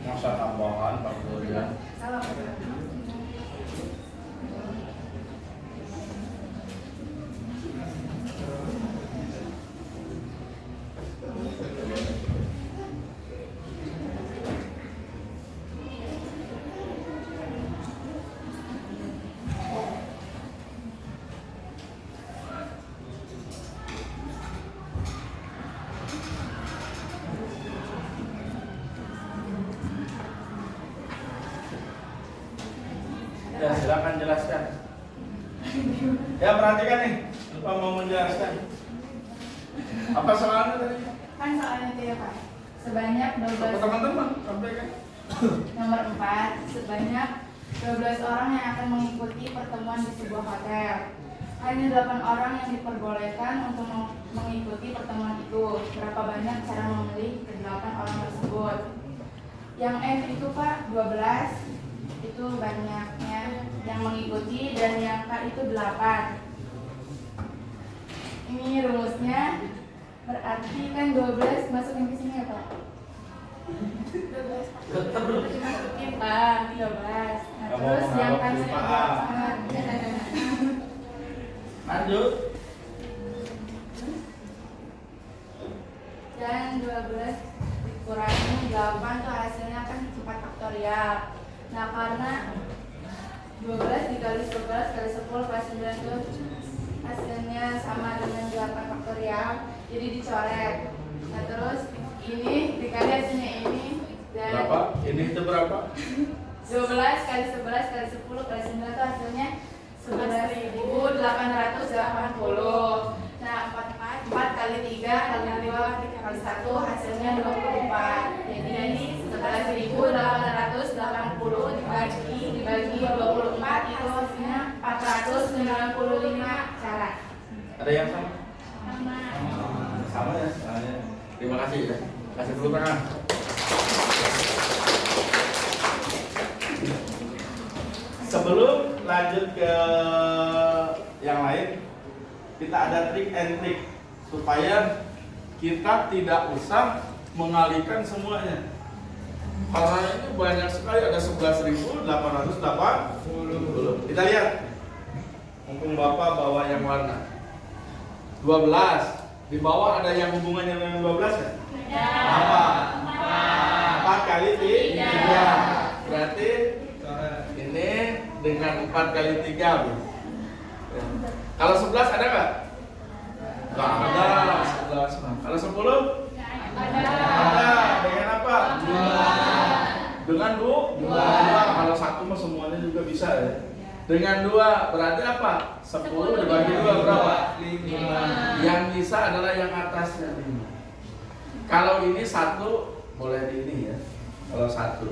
Masa tambahan Pak Durian. Ya, silakan jelaskan. Ya, perhatikan nih, lupa mau menjelaskan. Apa soalnya tadi? Kan soalnya itu ya Pak. Sebanyak 12 Teman-teman, sampaikan. nomor 4, sebanyak 12 orang yang akan mengikuti pertemuan di sebuah hotel. Hanya 8 orang yang diperbolehkan untuk mengikuti pertemuan itu. Berapa banyak cara memilih ke-8 orang tersebut? Yang F itu Pak 12 itu banyaknya yang mengikuti, dan yang K itu 8. Ini rumusnya berarti kan 12 masukin ke sini ya Pak. 12 dimasukin Pak 13. Nah, terus yang K nya Lanjut. dan 12 dikurangi 8 tuh hasilnya kan 4 faktorial. Nah, karena 12 dikali 11 kali 10 kali 9 itu hasilnya sama dengan 8 faktorial, jadi dicoret. Nah, terus ini dikali hasilnya ini, dan Berapa? Ini itu berapa? 12 kali 11 kali 10 kali 9 itu hasilnya 11.880. Nah, 4 kali 3 kali 2 kali 1 hasilnya 24. Jadi ini 11.880 dibagi 24 itu hasilnya 495 cara. Ada yang sama? Sama ya. Terima kasih ya. Kasih tepuk tangan. Sebelum lanjut ke yang lain, kita ada trik and trick supaya kita tidak usah mengalihkan semuanya. Karena ini banyak sekali, ada 11.880. Kita lihat. Mumpung Bapak bawa yang warna. 12. Di bawah ada yang hubungannya dengan 12 ya? Apa? 4 kali 3. Berarti ini dengan 4 kali 3. Kalau 11 ada nggak? Nggak ada. 11. Kalau 10? Ada. Dengan apa? 2. Dengan 2. Kalau 1 mah semuanya juga bisa ya. Dengan 2 berarti apa? 10 dibagi 2 berapa? 5. Yang bisa adalah yang atasnya 5. Kalau ini 1 boleh di ini ya. Kalau 1.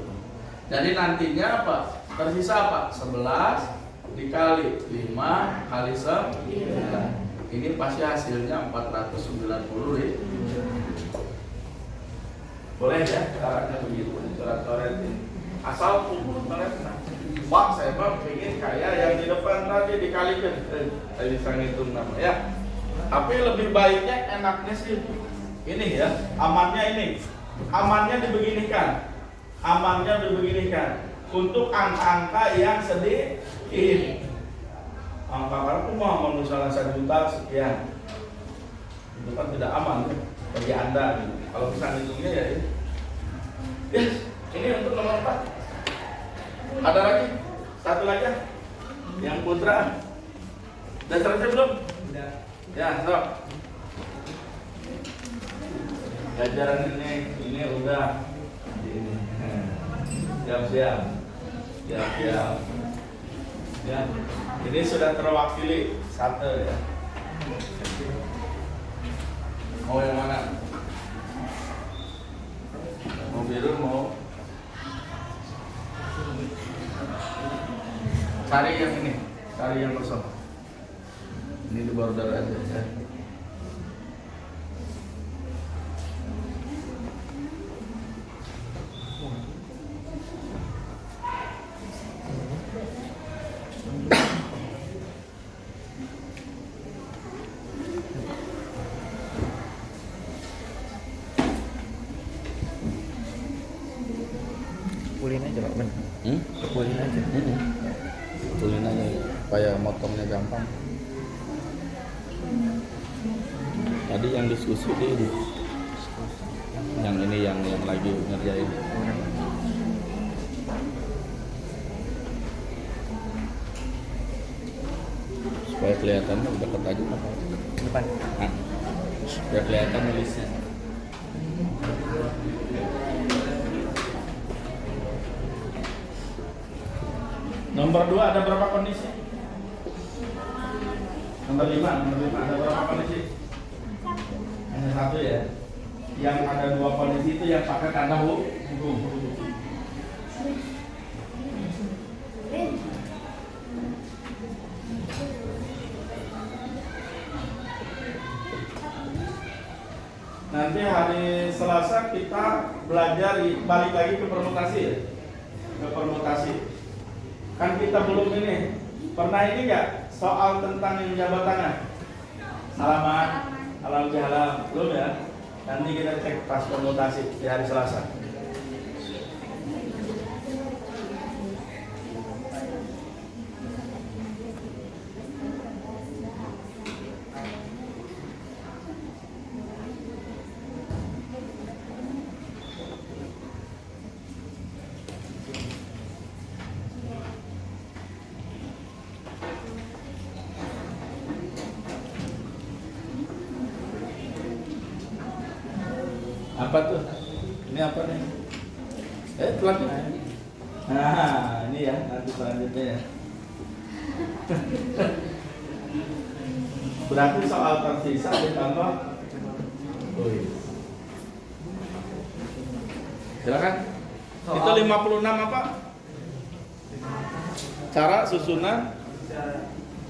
Jadi nantinya apa? Tersisa apa? 11 dikali 5 kali 9. Ini pasti hasilnya 490 nih. Boleh ya? Caranya begitu. Coret-coret ini. Asal pupuk mereka. Pak, saya mah pengen kayak yang di depan tadi dikalikan. Saya bisa ngitung nama ya. Tapi lebih baiknya enaknya sih ini ya. Amannya ini. Amannya dibeginikan. untuk angka-angka yang sedikit. Angka berapa mau misalnya 1 juta sekian, itu kan tidak aman bagi Anda gitu. Kalau bisa hitungnya ya ini. Yes, ini untuk nomor 4. Ada lagi? Satu lagi yang putra. Sudah selesai belum? Sudah. Ya, sok. Jajaran ini udah. Ini. Siap-siap. Siap-siap. Ya. Ini sudah terwakili satu ya. Mau yang mana? Mau biru, mau cari yang ini, cari yang kosong. Ini di border aja ya. Pulin aja Pak Men. Pulin aja. Betulin aja supaya motongnya gampang. Tadi yang diskusi di yang ini yang lagi ngerjain. Supaya kelihatan udah deket aja apa? Depan. Nah, biar kelihatan nulisnya. Nomor 2 ada berapa kondisi? Nomor 5 ada berapa kondisi? Hanya 1 ya. Yang ada 2 kondisi itu yang pakai tanda hukum. Nanti hari Selasa kita belajar balik lagi ke permutasi ya. Ke permutasi. Kan kita belum ini pernah ini nggak soal tentang yang jabat tangan, alamat, alam jahalam, belum ya? Nanti kita cek pas permutasi di hari Selasa. Apa tuh? Ini apa nih? Pelan. Nah, ini ya nanti selanjutnya ya. Berarti soal tersisa ditambah. Silakan. Itu 56 apa? Cara susunan.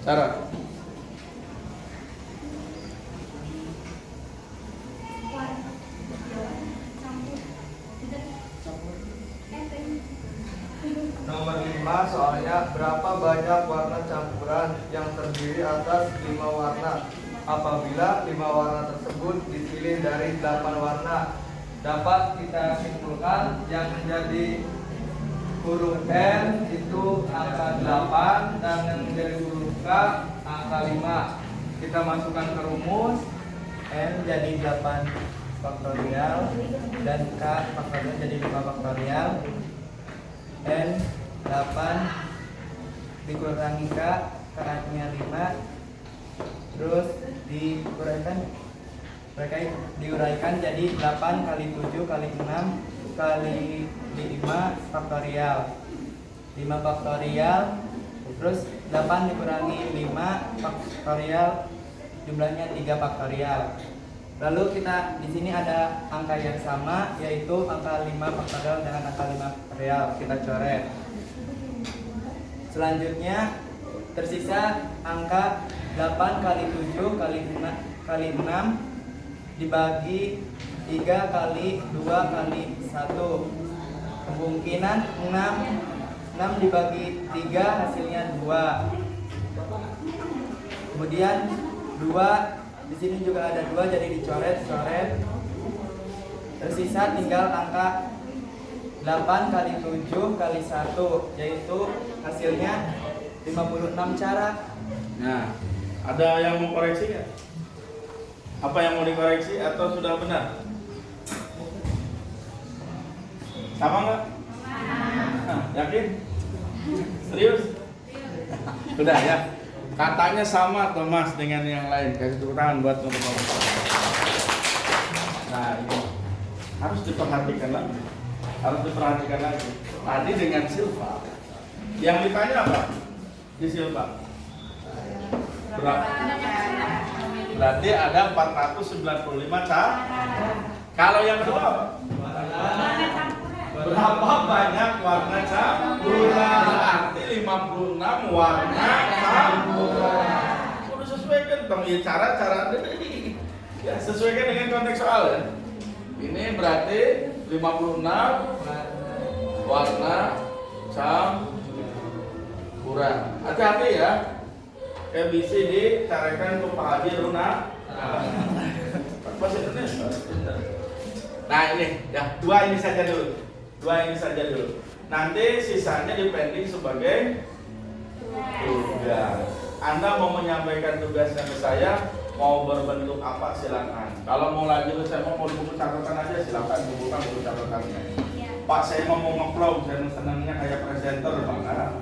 Cara. Nomor 5 soalnya berapa banyak warna campuran yang terdiri atas 5 warna. Apabila 5 warna tersebut dipilih dari 8 warna, dapat kita simpulkan yang menjadi huruf N itu angka 8 dan yang menjadi huruf K angka 5. Kita masukkan ke rumus. N jadi 8 faktorial dan K faktorial jadi 5 faktorial. N 8 dikurangi K, K-nya 5, terus diuraikan jadi 8 kali 7 kali 6 kali 5 faktorial 5 faktorial, terus 8 dikurangi 5 faktorial jumlahnya 3 faktorial. Lalu kita di sini ada angka yang sama, yaitu angka 5 faktorial dengan angka 5 faktorial. Kita coret. Selanjutnya tersisa angka 8 kali 7 kali 6 dibagi 3 kali 2 kali 1. Kemungkinan 6 dibagi 3 hasilnya 2. Kemudian 2 di sini juga ada 2, jadi dicoret. Tersisa tinggal angka 8 8 kali 7 kali 1, yaitu hasilnya 56 cara. Nah, ada yang mau koreksi nggak? Apa yang mau dikoreksi atau sudah benar? Sama nggak? Nah, yakin? Serius? Sudah ya. Katanya sama Thomas dengan yang lain. Kasih tepuk tangan buat teman-teman. Nah, ini harus diperhatikan lagi. Harus diperhatikan lagi. Tadi dengan Silva, yang ditanya apa? Di Silva. Berarti ada 495 cara. Kalau yang kedua apa? Berapa banyak warna campuran? Berarti 56 warna campuran. Udah sesuaikan dong ya cara-cara ya, sesuaikan dengan konteks soal ya. Ini berarti 56 warna campuran. Hati-hati ya. ABC dicarikan ke Pak Haji Runa. Bahasa Indonesia. Nah ini ya, dua ini saja dulu. Nanti sisanya dipending sebagai tugas. Anda mau menyampaikan tugasnya ke saya, mau berbentuk apa silakan. Kalau mau lanjut saya mau buku catatan aja silakan buka buku catatannya. Pak saya mau nge-vlog dan senangnya kayak presenter bangga.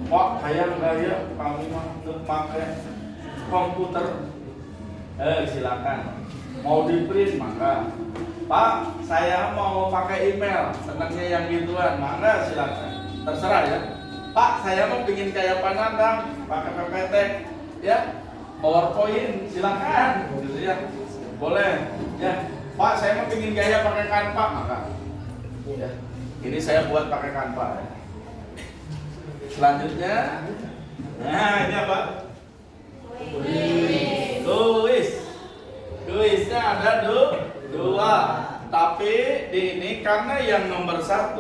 Pak kayak gaya kami mah pakai komputer. Silakan. Mau di print maka. Pak, saya mau pakai email, senangnya yang gituan, mangga silakan. Terserah ya. Pak, saya mau bikin kayak Panandang, pakai PPT, ya. PowerPoint, silakan, gitu ya. Boleh, ya. Pak, saya mau bikin gaya pakai Canva, maka. Ya. Ini saya buat pakai Canva. Ya. Selanjutnya, nah ini apa? Kuisnya ada dua, tapi di ini karena yang nomor 1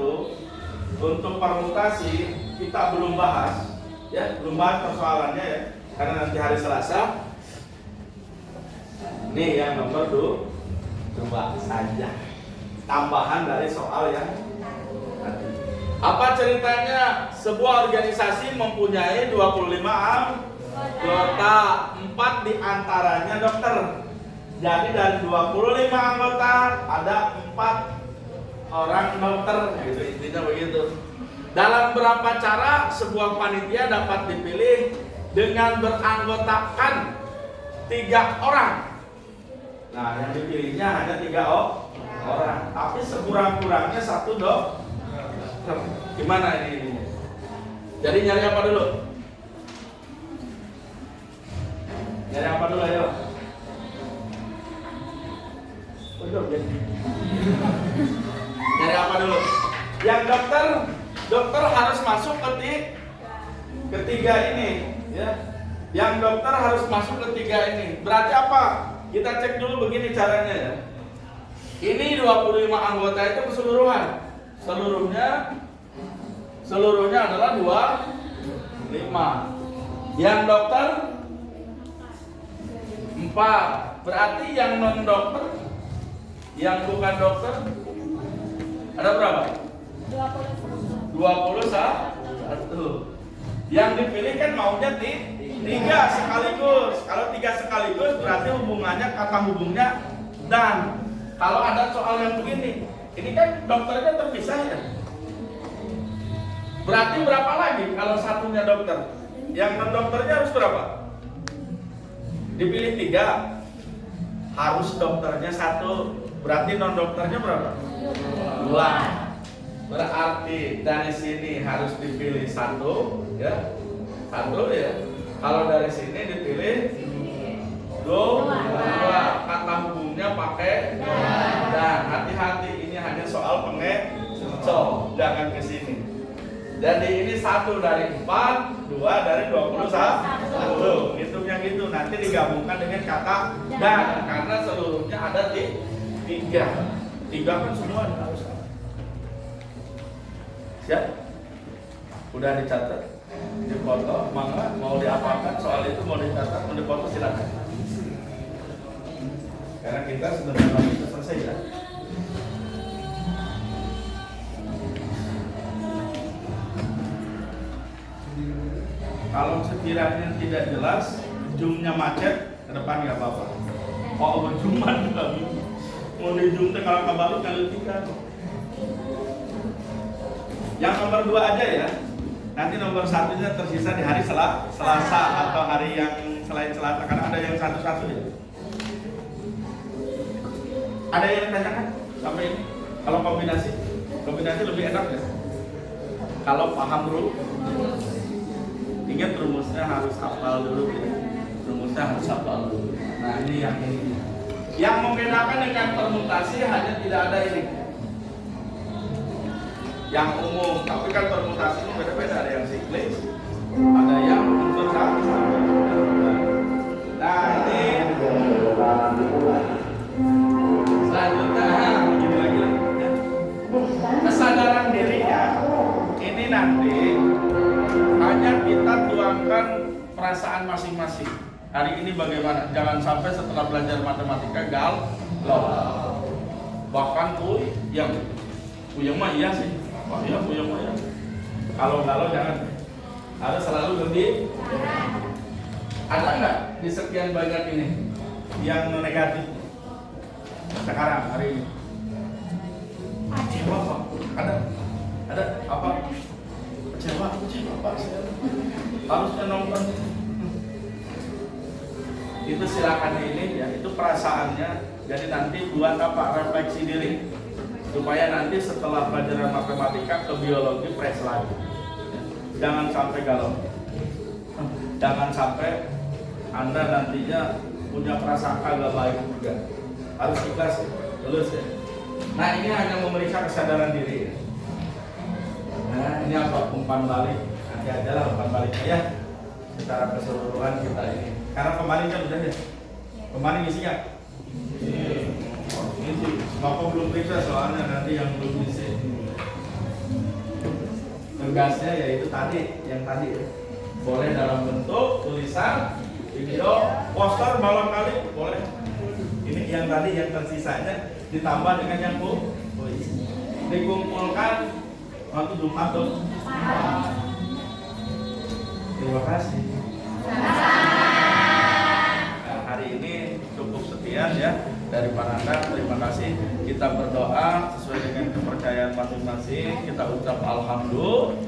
untuk permutasi kita belum bahas, ya belum bahas persoalannya ya, karena nanti hari Selasa. Ini yang nomor 2 saja, tambahan dari soal yang tadi. Apa ceritanya? Sebuah organisasi mempunyai 25 anggota, 4 diantaranya dokter. Jadi dari 25 anggota ada 4 orang dokter, gitu intinya begitu. Dalam berapa cara sebuah panitia dapat dipilih dengan beranggotakan 3 orang? Nah, yang dipilihnya hanya 3 orang, tapi sekurang-kurangnya 1 dokter. Gimana ini? Jadi nyari apa dulu? Nyari apa dulu ayo? Nyari apa dulu? Yang dokter harus masuk ketiga ini, ya. Yang dokter harus masuk ketiga ini. Berarti apa? Kita cek dulu begini caranya ya. Ini 25 anggota itu keseluruhan. Seluruhnya adalah 25. Yang dokter 4. Berarti yang non dokter, yang bukan dokter ada berapa? 21. Yang dipilih kan maunya 3 sekaligus. Kalau 3 sekaligus berarti hubungannya kata hubungnya dan. Kalau ada soal yang begini, ini kan dokternya terpisah ya. Berarti berapa lagi kalau satunya dokter? Yang non dokternya harus berapa? Dipilih 3. Harus dokternya 1. Berarti non dokternya berapa? 2. Berarti dari sini harus dipilih 1, ya. 1 ya. Kalau dari sini dipilih 2. Kata hubungnya pakai dan. Hati-hati, ini hanya soal pengecoh, jangan ke sini. Jadi ini 1 dari 4, 2 dari 21. Hitungnya gitu, nanti digabungkan dengan kata dan, karena seluruhnya ada 3 kan semua harus. Siap? Udah dicatat, dipoto, mangga mau diapakan soal itu, mau dicatat, mau dipoto silakan. Karena kita sebentar lagi selesai ya. Kalau sekiranya tidak jelas, zoomnya macet, ke depan nggak apa-apa. Oh, berjuman mau di zoom kalau kembali kali 3. Yang nomor 2 aja ya. Nanti nomor 1-nya tersisa di hari Selasa atau hari yang selain Selasa, karena ada yang satu-satu ya. Ada yang tanyakan sampai ini? Kalau kombinasi lebih enak ya. Kalau paham dulu, ingat rumusnya harus hafal dulu ya. Rumusnya harus hafal dulu. Nah ini yang ini. Yang membedakan dengan permutasi hanya tidak ada ini. Yang umum, tapi kan permutasi ini beda-beda, ada yang siklis, ada yang unsur satu. Nah ini selanjutnya begini lagi lah. Kesadaran diri ya. Ini nanti hanya kita tuangkan perasaan masing-masing. Hari ini bagaimana? Jangan sampai setelah belajar matematika galau. Bahkan puyeng mah iya sih. Wah iya puyeng mah ya. Kalau galau jangan. Harus selalu lebih. Ada nggak di sekian banyak ini yang negatif sekarang hari ini? Kecewa Pak. Ada apa? Kecewa Pak. Harusnya nonton. Itu silakan ini ya, itu perasaannya. Jadi nanti buat apa? Refleksi diri. Supaya nanti setelah pelajaran matematika ke biologi fresh lagi. Jangan sampai galau. Jangan sampai Anda nantinya punya prasangka gak baik juga. Harus ikhlas, lulus ya. Nah ini hanya memeriksa kesadaran diri. Nah ini apa? Umpan balik. Nanti aja lah umpan baliknya ya. Secara keseluruhan kita ini. Karena kemarin kan udah ya. Kemarin ngisi nggak? Ngisi. Bapak belum periksa soalnya nanti yang belum ngisi. Tugasnya yaitu tadi, yang tadi ya. Boleh dalam bentuk tulisan, video, poster malam kali boleh. Ini yang tadi yang tersisanya ditambah dengan yang dikumpulkan waktu Jumat tuh. Terima kasih. Nah, hari ini cukup sekian ya dari Pananda. Terima kasih. Kita berdoa sesuai dengan kepercayaan masing-masing. Kita ucap alhamdulillah.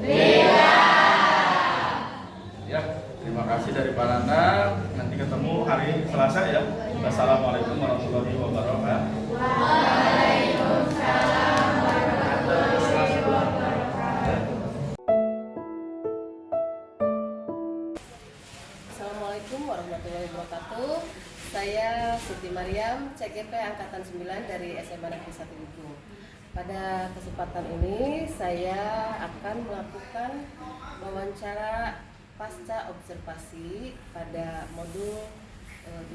Ya, terima kasih dari Pananda. Nanti ketemu hari Selasa ya. Wassalamualaikum warahmatullahi wabarakatuh. Waalaikumsalam warahmatullahi wabarakatuh. Assalamualaikum warahmatullahi wabarakatuh. Saya Siti Maryam, CGP Angkatan 9 dari SMA Negeri 1 Ligung. Pada kesempatan ini saya akan melakukan wawancara pasca observasi pada modul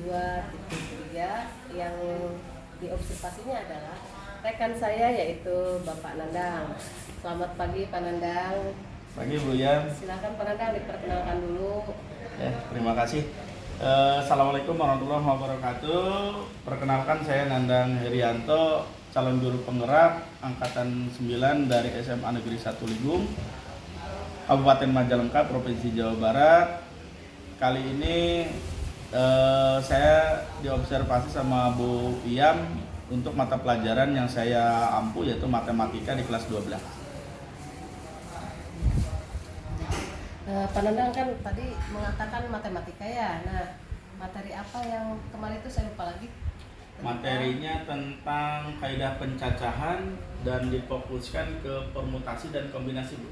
2.3 yang diobservasinya adalah rekan saya yaitu Bapak Nandang. Selamat pagi Pak Nandang. Pagi Bu Yan. Silakan Pak Nandang diperkenalkan dulu. Ya, terima kasih. Assalamualaikum warahmatullahi wabarakatuh. Perkenalkan saya Nandang Herianto, calon guru penggerak Angkatan 9 dari SMA Negeri 1 Ligung, Kabupaten Majalengka, Provinsi Jawa Barat. Kali ini saya diobservasi sama Bu Iyam untuk mata pelajaran yang saya ampu yaitu matematika di kelas 12. Pak Nandang kan tadi mengatakan matematika ya. Nah, materi apa yang kemarin itu saya lupa lagi. Materinya tentang kaidah pencacahan dan difokuskan ke permutasi dan kombinasi, Bu.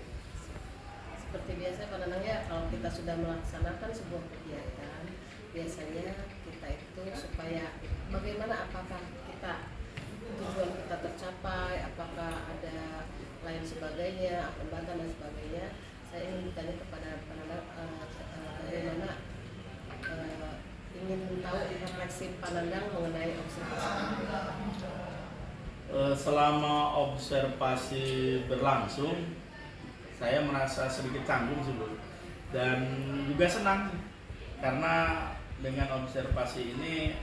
Seperti biasa Pak Nandang ya, kalau kita sudah melaksanakan sebuah kegiatan, biasanya kita itu supaya bagaimana, apakah kita tujuan kita tercapai, apakah ada lain sebagainya, hambatan dan sebagainya. Saya ingin bertanya kepada Pak Nandang bagaimana ingin tahu refleksi Pak Nandang mengenai observasi. Selama observasi berlangsung, saya merasa sedikit canggung sih, Bu, dan juga senang karena dengan observasi ini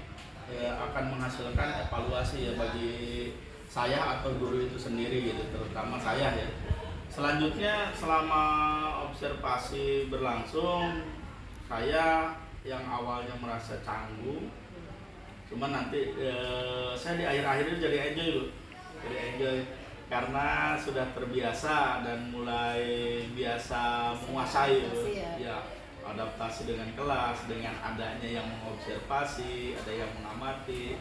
akan menghasilkan evaluasi ya bagi saya atau guru itu sendiri gitu, terutama saya ya. Selanjutnya selama observasi berlangsung, saya yang awalnya merasa canggung, cuman nanti saya di akhir-akhir itu jadi enjoy loh, jadi enjoy karena sudah terbiasa dan mulai biasa menguasai ya, adaptasi dengan kelas, dengan adanya yang mengobservasi, ada yang mengamati,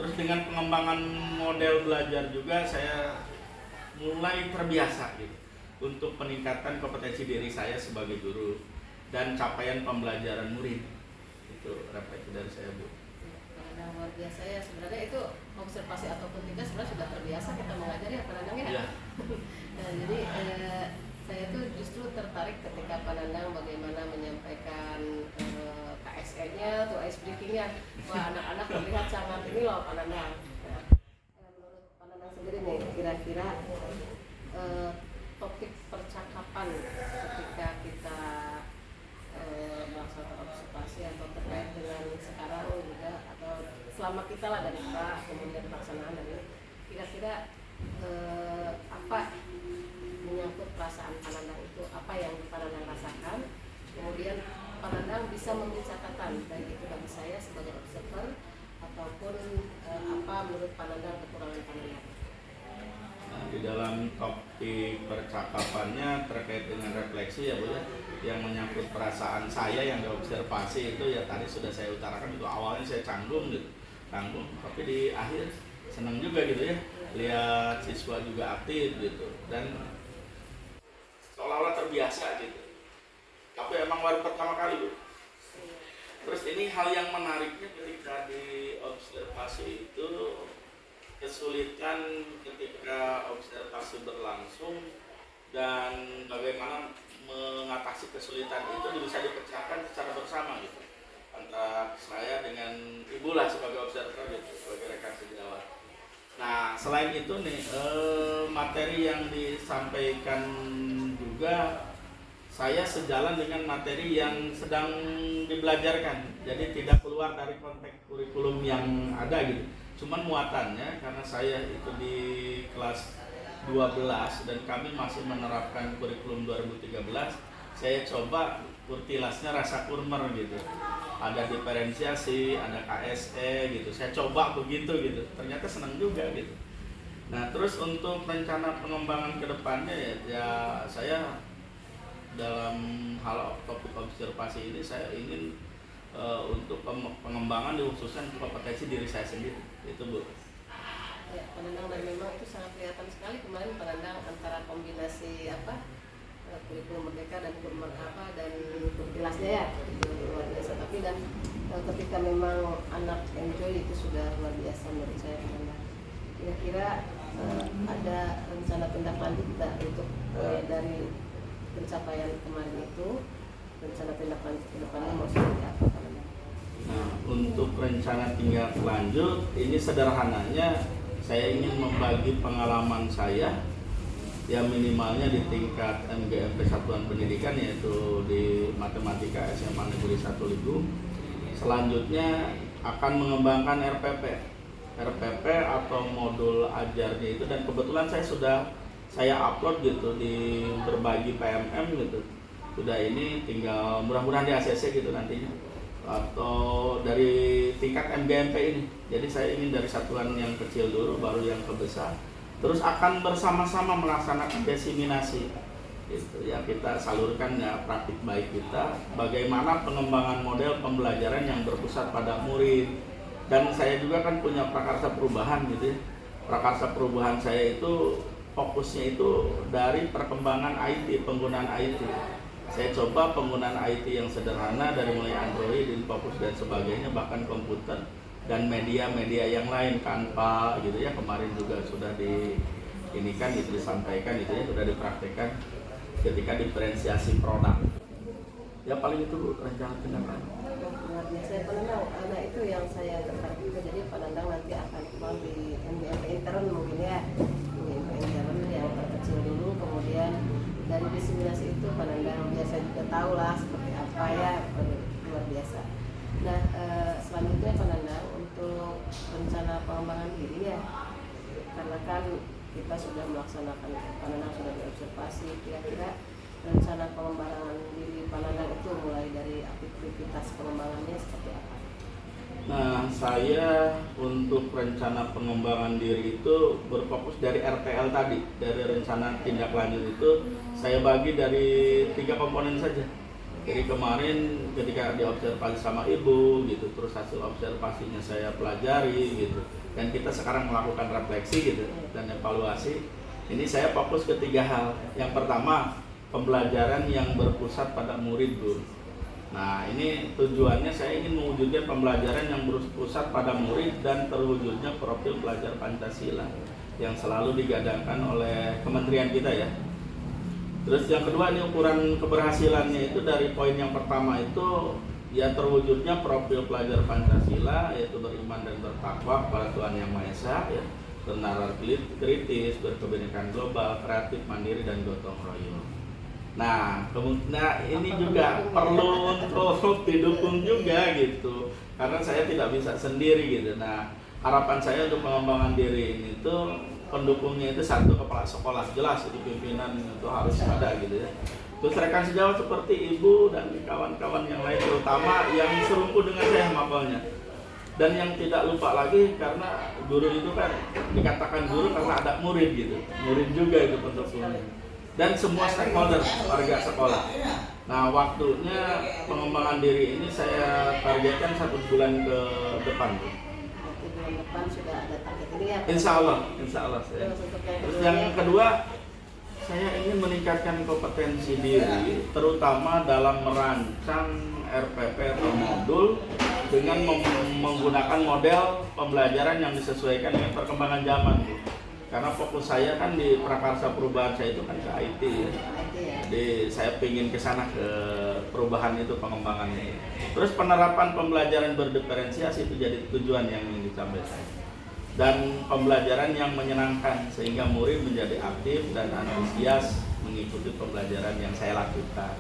terus dengan pengembangan model belajar juga saya mulai terbiasa gitu untuk peningkatan kompetensi diri saya sebagai guru dan capaian pembelajaran murid. Itu refleksi dari saya, Bu. Karena luar biasa ya, sebenarnya itu observasi ataupun tidak sebenarnya sudah terbiasa kita mengajari ya Pak Nandang ya. Iya. Nah, jadi saya tuh justru tertarik ketika Pak Nandang bagaimana menyampaikan KSE-nya atau ice breaking-nya. Wah, anak-anak terlihat sangat ini loh Pak Nandang. Nah, menurut Pak Nandang sendiri nih, kira-kira topik percakapan ketika kita melaksanakan observasi atau terkait dengan sekarang juga atau selama kita lah dari Pak kemudian pelaksanaan dan ini kira-kira apa menyangkut perasaan Pak Nandang itu, apa yang Pak Nandang rasakan, kemudian Pak Nandang bisa membuat catatan baik itu bagi saya sebagai observer ataupun apa menurut Pak Nandang kekurangan Pak Nandang. Nah, di dalam topik percakapannya terkait dengan refleksi ya Bu ya, yang menyangkut perasaan saya yang diobservasi itu ya tadi sudah saya utarakan, itu awalnya saya canggung gitu, tapi di akhir senang juga gitu ya, lihat siswa juga aktif gitu dan seolah-olah terbiasa gitu. Tapi emang baru pertama kali Bu. Terus ini hal yang menariknya ketika di observasi itu, kesulitan ketika observasi berlangsung dan bagaimana mengatasi kesulitan itu bisa dipecahkan secara bersama gitu antara saya dengan ibu lah sebagai observer gitu, sebagai rekan sejawat. Nah selain itu nih materi yang disampaikan juga saya sejalan dengan materi yang sedang dibelajarkan, jadi tidak keluar dari konteks kurikulum yang ada gitu. Cuman muatannya karena saya itu di kelas 12 dan kami masih menerapkan kurikulum 2013, saya coba kurtilasnya rasa kurmer gitu. Ada diferensiasi, ada KSE gitu. Saya coba begitu gitu. Ternyata senang juga gitu. Nah, terus untuk rencana pengembangan ke depannya ya saya dalam hal topik observasi ini saya ingin untuk pengembangan dikhususkan kompetensi diri saya sendiri, itu Bu. Ya, Pak Nandang, dan memang itu sangat kelihatan sekali kemarin Pak Nandang antara kombinasi kurikulum merdeka dan kurikulum dan kurtilasnya ya, itu luar biasa. Tapi dan ketika memang anak enjoy itu sudah luar biasa menurut saya Pak Nandang. Kira-kira ada rencana tindak lanjut untuk dari pencapaian kemarin itu, rencana tindak lanjut ke depannya mau seperti apa Pak Nandang? Nah, untuk rencana tindak lanjut ini sederhananya saya ingin membagi pengalaman saya ya minimalnya di tingkat MGMP Satuan Pendidikan yaitu di Matematika SMA Negeri 1 Ligung. Selanjutnya akan mengembangkan RPP atau modul ajarnya itu, dan kebetulan saya upload gitu di berbagi PMM gitu. Sudah ini tinggal mudah-mudahan di ACC gitu nantinya atau dari tingkat MGMP ini. Jadi saya ingin dari satuan yang kecil dulu baru yang ke besar. Terus akan bersama-sama melaksanakan diseminasi gitu ya, kita salurkan ya praktik baik kita, bagaimana pengembangan model pembelajaran yang berpusat pada murid. Dan saya juga kan punya prakarsa perubahan gitu ya. Prakarsa perubahan saya itu fokusnya itu dari perkembangan IT, penggunaan IT. Saya coba penggunaan IT yang sederhana dari mulai Android, Infocus dan sebagainya, bahkan komputer dan media-media yang lain, Canva gitu ya, kemarin juga sudah diinikan gitu, disampaikan gitu ya, sudah dipraktekkan ketika diferensiasi produk. Ya paling itu rencana tindakan. Luar biasa ya Pak Nandang, nah itu yang saya tertarik juga. Jadi Pak Nandang nanti akan keluar di MGMP intern mungkin ya, MGMP intern yang terkecil dulu, kemudian dari diseminasi itu Pak Nandang biasa juga tahu lah seperti apa ya, luar biasa. Nah selanjutnya Pak Nandang untuk rencana pengembangan diri ya, karena kan kita sudah melaksanakan Panandang, sudah diobservasi. Kira-kira rencana pengembangan diri Panandang itu mulai dari aktivitas pengembangannya seperti apa? Nah, saya untuk rencana pengembangan diri itu berfokus dari RTL tadi, dari rencana tindak lanjut itu saya bagi dari 3 komponen saja. Jadi kemarin ketika diobservasi sama ibu gitu, terus hasil observasinya saya pelajari gitu, dan kita sekarang melakukan refleksi gitu dan evaluasi. Ini saya fokus ke 3 hal. Yang pertama, pembelajaran yang berpusat pada murid, Bu. Nah, ini tujuannya saya ingin mewujudkan pembelajaran yang berpusat pada murid dan terwujudnya profil pelajar Pancasila yang selalu digadangkan oleh kementerian kita ya. Terus yang kedua, ini ukuran keberhasilannya itu dari poin yang pertama itu ya terwujudnya profil pelajar Pancasila, yaitu beriman dan bertakwa kepada Tuhan Yang Maha Esa ya, bernalar kritis, berkebinekaan global, kreatif, mandiri, dan gotong royong. Nah, ini juga perlu untuk didukung juga gitu, karena saya tidak bisa sendiri gitu. Nah, harapan saya untuk pengembangan diri ini tuh pendukungnya itu 1, kepala sekolah, jelas itu pimpinan itu harus ada gitu ya. Terus rekan sejawat seperti ibu dan kawan-kawan yang lain, terutama yang serumpu dengan saya mapelnya. Dan yang tidak lupa lagi, karena guru itu kan dikatakan guru karena ada murid gitu, murid juga itu pendukungnya. Dan semua stakeholder warga sekolah. Nah, waktunya pengembangan diri ini saya targetkan 1 bulan ke depan. Nanti bulan depan sudah ada target ini ya? Insya Allah saya. Terus yang kedua, saya ingin meningkatkan kompetensi diri, terutama dalam merancang RPP atau modul dengan menggunakan model pembelajaran yang disesuaikan dengan perkembangan zaman. Karena fokus saya kan di prakarsa perubahan saya itu kan ke IT ya. Jadi saya ingin ke sana, ke perubahan itu, pengembangannya. Terus penerapan pembelajaran berdiferensiasi itu jadi tujuan yang ingin dicapai saya. Dan pembelajaran yang menyenangkan sehingga murid menjadi aktif dan antusias mengikuti pembelajaran yang saya lakukan.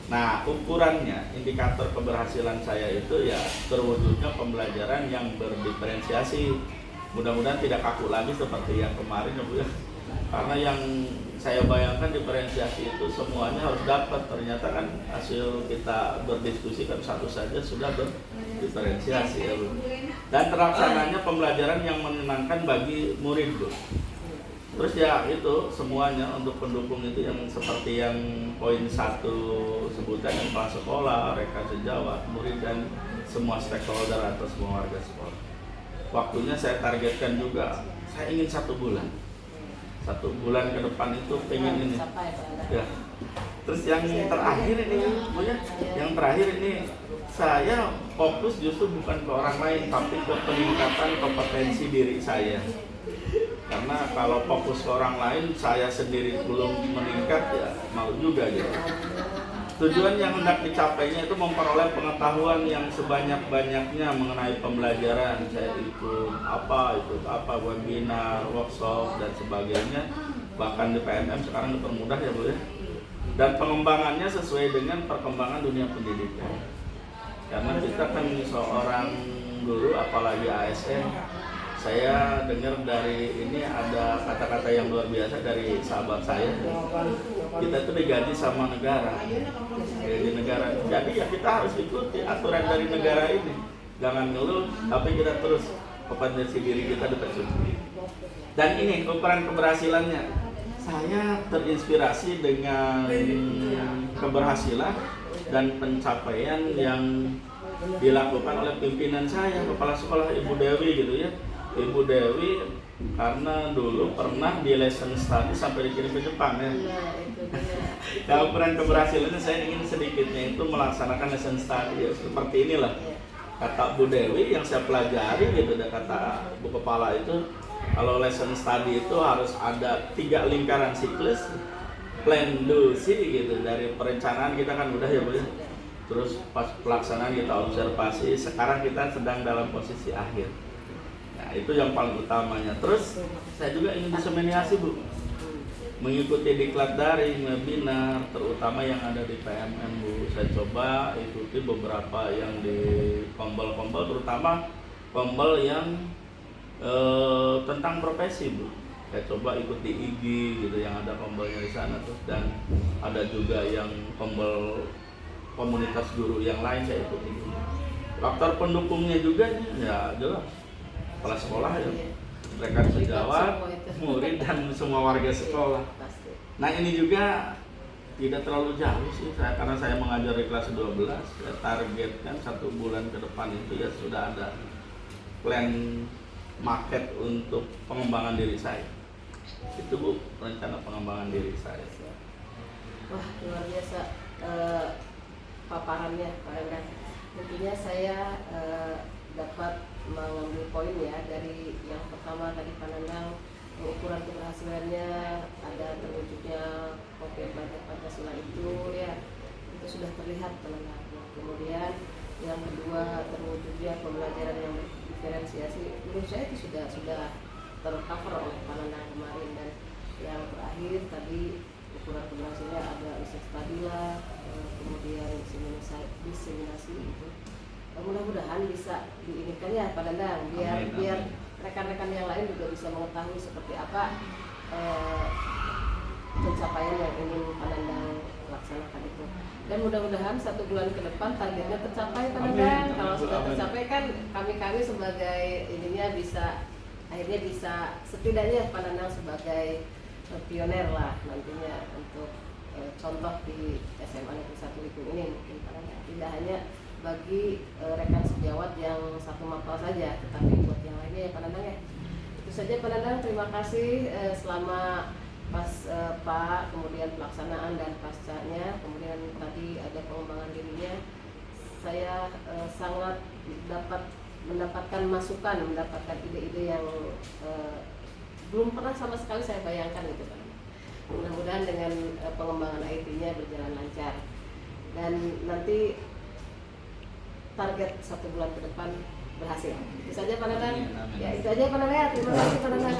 Nah, ukurannya, indikator keberhasilan saya itu ya terwujudnya pembelajaran yang berdiferensiasi. Mudah-mudahan tidak kaku lagi seperti yang kemarin ya Bu ya. Karena yang saya bayangkan diferensiasi itu semuanya harus dapat. Ternyata kan hasil kita berdiskusi kan satu saja sudah berdiferensiasi ya Bu. Dan terlaksananya pembelajaran yang menyenangkan bagi murid Bu. Terus ya itu semuanya untuk pendukung itu yang seperti yang poin 1 sebutan, yang kepala sekolah, rekan sejawat, murid, dan semua stakeholder atau semua warga sekolah. Waktunya saya targetkan juga, saya ingin 1 bulan. 1 bulan ke depan itu pengen ini. Ya. Terus yang terakhir ini, Bu ya, yang terakhir ini saya fokus justru bukan ke orang lain, tapi ke peningkatan kompetensi diri saya. Karena kalau fokus ke orang lain, saya sendiri belum meningkat ya mau juga gitu. Tujuan yang hendak dicapainya itu memperoleh pengetahuan yang sebanyak-banyaknya mengenai pembelajaran. Saya ikut apa, webinar, workshop, dan sebagainya. Bahkan di PMM sekarang dipermudah ya Bu ya. Dan pengembangannya sesuai dengan perkembangan dunia pendidikan. Karena kita kan seorang guru, apalagi ASN, saya dengar dari ini ada kata-kata yang luar biasa dari sahabat saya. Kita itu digaji sama negara. Di negara. Jadi ya kita harus ikuti aturan dari negara ini. Jangan ngeluh, tapi kita terus kompetensi diri kita dipercaya. Dan ini ukuran keberhasilannya. Saya terinspirasi dengan keberhasilan dan pencapaian yang dilakukan oleh pimpinan saya, kepala sekolah Ibu Dewi gitu ya. Ibu Dewi karena dulu pernah di lesson study sampai dikirim ke Jepang ya. Nah, ukuran keberhasilannya saya ingin sedikitnya itu melaksanakan lesson study ya, seperti inilah. Kata Bu Dewi yang saya pelajari gitu, dan kata Bu Kepala itu kalau lesson study itu harus ada 3 lingkaran siklus, plan, do, see gitu. Dari perencanaan kita kan udah ya Bu ya. Terus pas pelaksanaan kita observasi, sekarang kita sedang dalam posisi akhir. Nah, itu yang paling utamanya. Terus saya juga ingin diseminasi Bu, mengikuti diklat daring, webinar, terutama yang ada di PMM Bu. Saya coba ikuti beberapa yang di Kombel, terutama Kombel yang tentang profesi Bu. Kayak coba ikut di IG gitu yang ada pembelnya di sana tuh, dan ada juga yang pembel komunitas guru yang lain saya ikut itu. Faktor pendukungnya juga ya jelas kepala sekolah ya, rekan sejawat, murid dan semua warga sekolah. Pasti. Nah ini juga tidak terlalu jauh sih saya, karena saya mengajar di kelas 12 ya, targetkan 1 bulan ke depan itu ya sudah ada plan market untuk pengembangan diri saya. Itu Bu, rencana pengembangan diri saya. Wah, luar biasa paparannya Pak Endang. Tentunya saya dapat mengambil poin ya dari yang pertama tadi Pak Endang, ukuran keberhasilannya ada terwujudnya kopi belajar Pancasila itu ya, itu sudah terlihat Pak Endang. Kemudian yang kedua terwujudnya pembelajaran yang diferensiasi, menurut saya itu sudah tercover oleh Pak Endang kemarin. Dan yang terakhir tadi ukuran keberhasilannya ada riset stabila, kemudian diseminasi itu. Mudah-mudahan bisa diinikan ya Pak Endang, biar rekan-rekan yang lain juga bisa mengetahui seperti apa pencapaian yang ingin Pak Endang laksanakan itu. Dan mudah-mudahan 1 bulan ke depan targetnya tercapai Pak Endang. Kalau sudah tercapai kan kami sebagai ininya akhirnya bisa setidaknya Pak Endang sebagai pioner lah nantinya untuk contoh di SMA Negeri 1 Ligung ini mungkin Pak Endang. Tidak hanya bagi rekan sejawat yang satu mapel saja, tetapi buat yang lainnya ya Pak Endang ya. Itu saja Pak Endang, terima kasih selama Pak, kemudian pelaksanaan dan pascanya, kemudian tadi ada pengembangan dirinya. Saya sangat mendapatkan masukan, mendapatkan ide-ide yang belum pernah sama sekali saya bayangkan gitu Pak. Mudah-mudahan dengan pengembangan IT-nya berjalan lancar dan nanti target 1 bulan ke depan berhasil. Itu saja Pak Endang. Ya itu aja Pak Endang ya. Terima kasih Pak Endang.